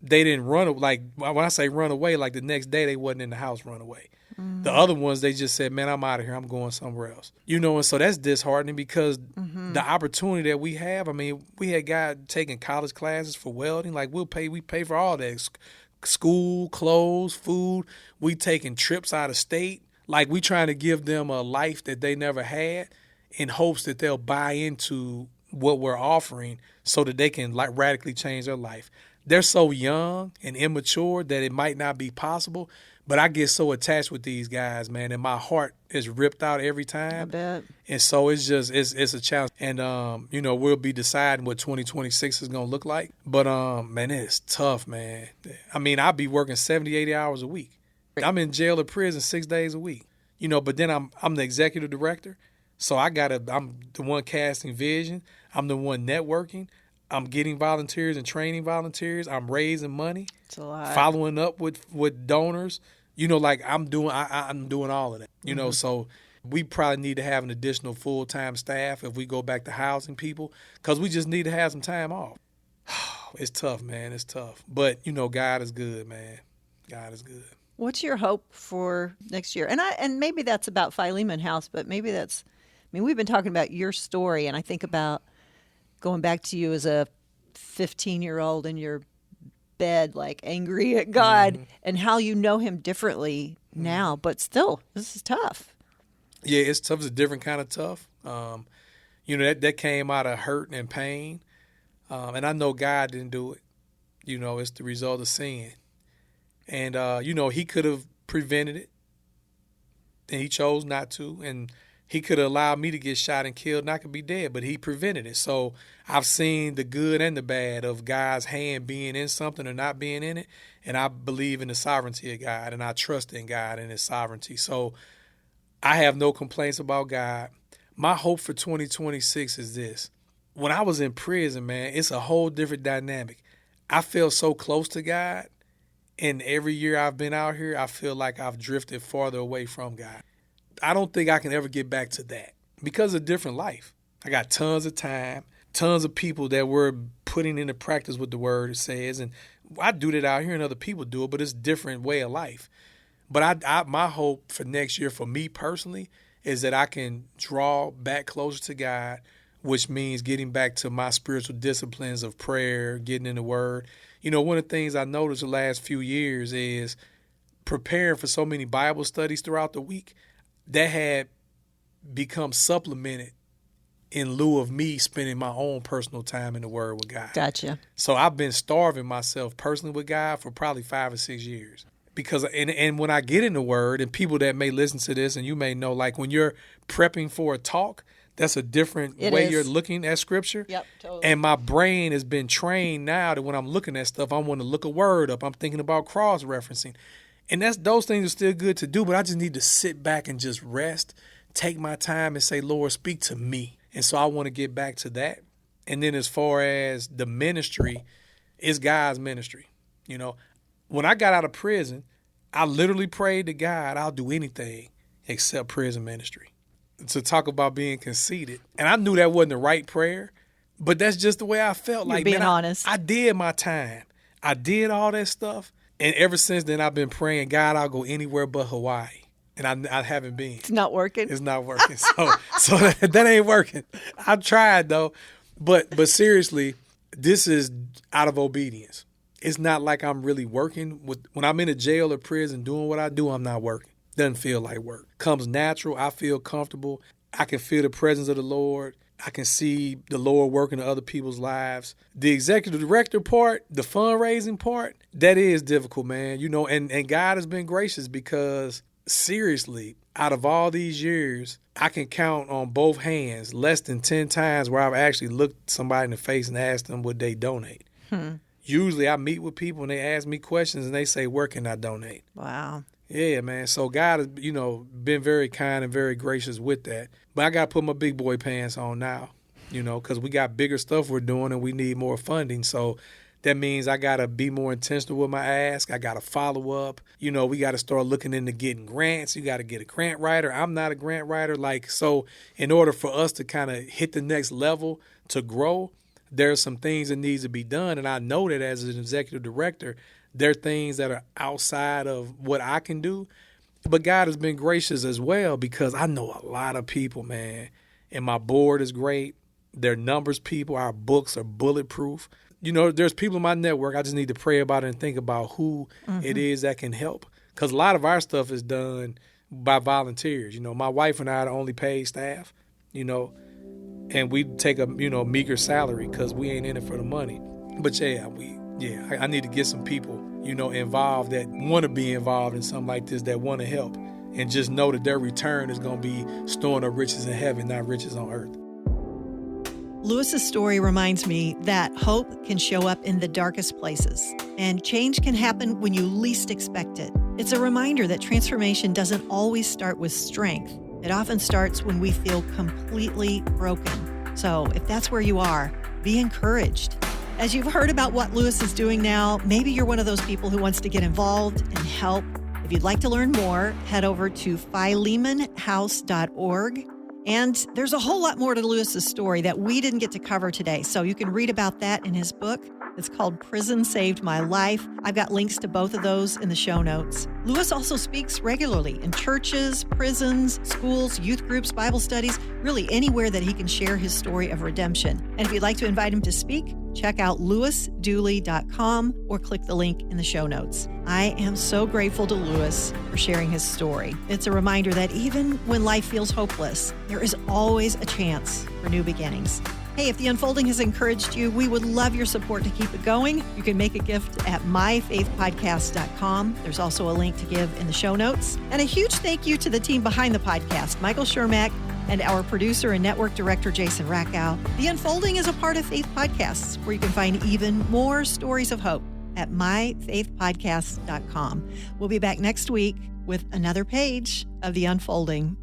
[SPEAKER 2] they didn't run. Like when I say run away, like the next day they wasn't in the house, run away. The other ones, they just said, man, I'm out of here. I'm going somewhere else. And so that's disheartening because the opportunity that we have, I mean, we had guys taking college classes for welding. Like we pay for all that. School, clothes, food. We taking trips out of state. Like we trying to give them a life that they never had in hopes that they'll buy into what we're offering so that they can like radically change their life. They're so young and immature that it might not be possible, but I get so attached with these guys, man, and my heart is ripped out every time.
[SPEAKER 1] I bet.
[SPEAKER 2] And so it's just it's a challenge. And we'll be deciding what 2026 is going to look like. But man, it's tough, man. I mean, I'll be working 70, 80 hours a week. I'm in jail or prison 6 days a week. But then I'm the executive director. So I'm the one casting vision. I'm the one networking. I'm getting volunteers and training volunteers. I'm raising money.
[SPEAKER 1] It's a lot.
[SPEAKER 2] Following up with donors. I'm doing all of that. So we probably need to have an additional full-time staff if we go back to housing people, because we just need to have some time off. It's tough, man. It's tough. But, God is good, man. God is good.
[SPEAKER 1] What's your hope for next year? And maybe that's about Philemon House, but maybe we've been talking about your story, and I think about going back to you as a 15-year-old in your bed, like angry at God, and how you know him differently now. But still, this is tough.
[SPEAKER 2] Yeah, it's tough. It's a different kind of tough. That came out of hurt and pain. And I know God didn't do it. It's the result of sin. And, he could have prevented it, and he chose not to. And he could have allowed me to get shot and killed, and I could be dead, but he prevented it. So I've seen the good and the bad of God's hand being in something or not being in it, and I believe in the sovereignty of God, and I trust in God and his sovereignty. So I have no complaints about God. My hope for 2026 is this. When I was in prison, man, it's a whole different dynamic. I feel so close to God. And every year I've been out here, I feel like I've drifted farther away from God. I don't think I can ever get back to that because of a different life. I got tons of time, tons of people that we're putting into practice what the word says. And I do that out here and other people do it, but it's a different way of life. But my hope for next year for me personally is that I can draw back closer to God, which means getting back to my spiritual disciplines of prayer, getting in the word. One of the things I noticed the last few years is preparing for so many Bible studies throughout the week that had become supplemented in lieu of me spending my own personal time in the word with God.
[SPEAKER 1] Gotcha.
[SPEAKER 2] So I've been starving myself personally with God for probably 5 or 6 years. Because and when I get in the word, and people that may listen to this and you may know, like when you're prepping for a talk, that's a different way you're looking at scripture.
[SPEAKER 1] Yep, totally.
[SPEAKER 2] And my brain has been trained now that when I'm looking at stuff, I want to look a word up. I'm thinking about cross-referencing. And those things are still good to do, but I just need to sit back and just rest, take my time and say, Lord, speak to me. And so I want to get back to that. And then as far as the ministry, it's God's ministry. When I got out of prison, I literally prayed to God, I'll do anything except prison ministry. To talk about being conceited. And I knew that wasn't the right prayer, but that's just the way I felt.
[SPEAKER 1] You're being honest.
[SPEAKER 2] I did my time. I did all that stuff. And ever since then, I've been praying, God, I'll go anywhere but Hawaii. And I haven't been.
[SPEAKER 1] It's not working.
[SPEAKER 2] It's not working. So that ain't working. I've tried, though. But seriously, this is out of obedience. It's not like I'm really working. When I'm in a jail or prison doing what I do, I'm not working. Doesn't feel like work. Comes natural. I feel comfortable. I can feel the presence of the Lord. I can see the Lord working in other people's lives. The executive director part, the fundraising part, that is difficult, man. And God has been gracious because seriously, out of all these years, I can count on both hands less than 10 times where I've actually looked somebody in the face and asked them would they donate. Usually I meet with people and they ask me questions and they say, where can I donate?
[SPEAKER 1] Wow.
[SPEAKER 2] Yeah, man. So God has, been very kind and very gracious with that. But I got to put my big boy pants on now, because we got bigger stuff we're doing and we need more funding. So that means I got to be more intentional with my ask. I got to follow up. We got to start looking into getting grants. You got to get a grant writer. I'm not a grant writer. So in order for us to kind of hit the next level to grow, there's some things that needs to be done. And I know that as an executive director, there are things that are outside of what I can do. But God has been gracious as well because I know a lot of people, man. And my board is great. They're numbers people. Our books are bulletproof. There's people in my network. I just need to pray about it and think about who it is that can help. Because a lot of our stuff is done by volunteers. My wife and I are the only paid staff. and we take a meager salary because we ain't in it for the money. But I need to get some people involved that want to be involved in something like this, that want to help, and just know that their return is going to be storing up riches in heaven, not riches on earth.
[SPEAKER 1] Louis's story reminds me that hope can show up in the darkest places, and change can happen when you least expect it. It's a reminder that transformation doesn't always start with strength. It often starts when we feel completely broken. So if that's where you are, be encouraged. As you've heard about what Louis is doing now, maybe you're one of those people who wants to get involved and help. If you'd like to learn more, head over to philemonhouse.org. And there's a whole lot more to Louis's story that we didn't get to cover today. So you can read about that in his book. It's called Prison Saved My Life. I've got links to both of those in the show notes. Louis also speaks regularly in churches, prisons, schools, youth groups, Bible studies, really anywhere that he can share his story of redemption. And if you'd like to invite him to speak, check out louisdooley.com or click the link in the show notes. I am so grateful to Louis for sharing his story. It's a reminder that even when life feels hopeless, there is always a chance for new beginnings. Hey, if The Unfolding has encouraged you, we would love your support to keep it going. You can make a gift at myfaithpodcast.com. There's also a link to give in the show notes. And a huge thank you to the team behind the podcast, Michael Shermack and our producer and network director, Jason Rackow. The Unfolding is a part of Faith Podcasts, where you can find even more stories of hope at myfaithpodcast.com. We'll be back next week with another page of The Unfolding.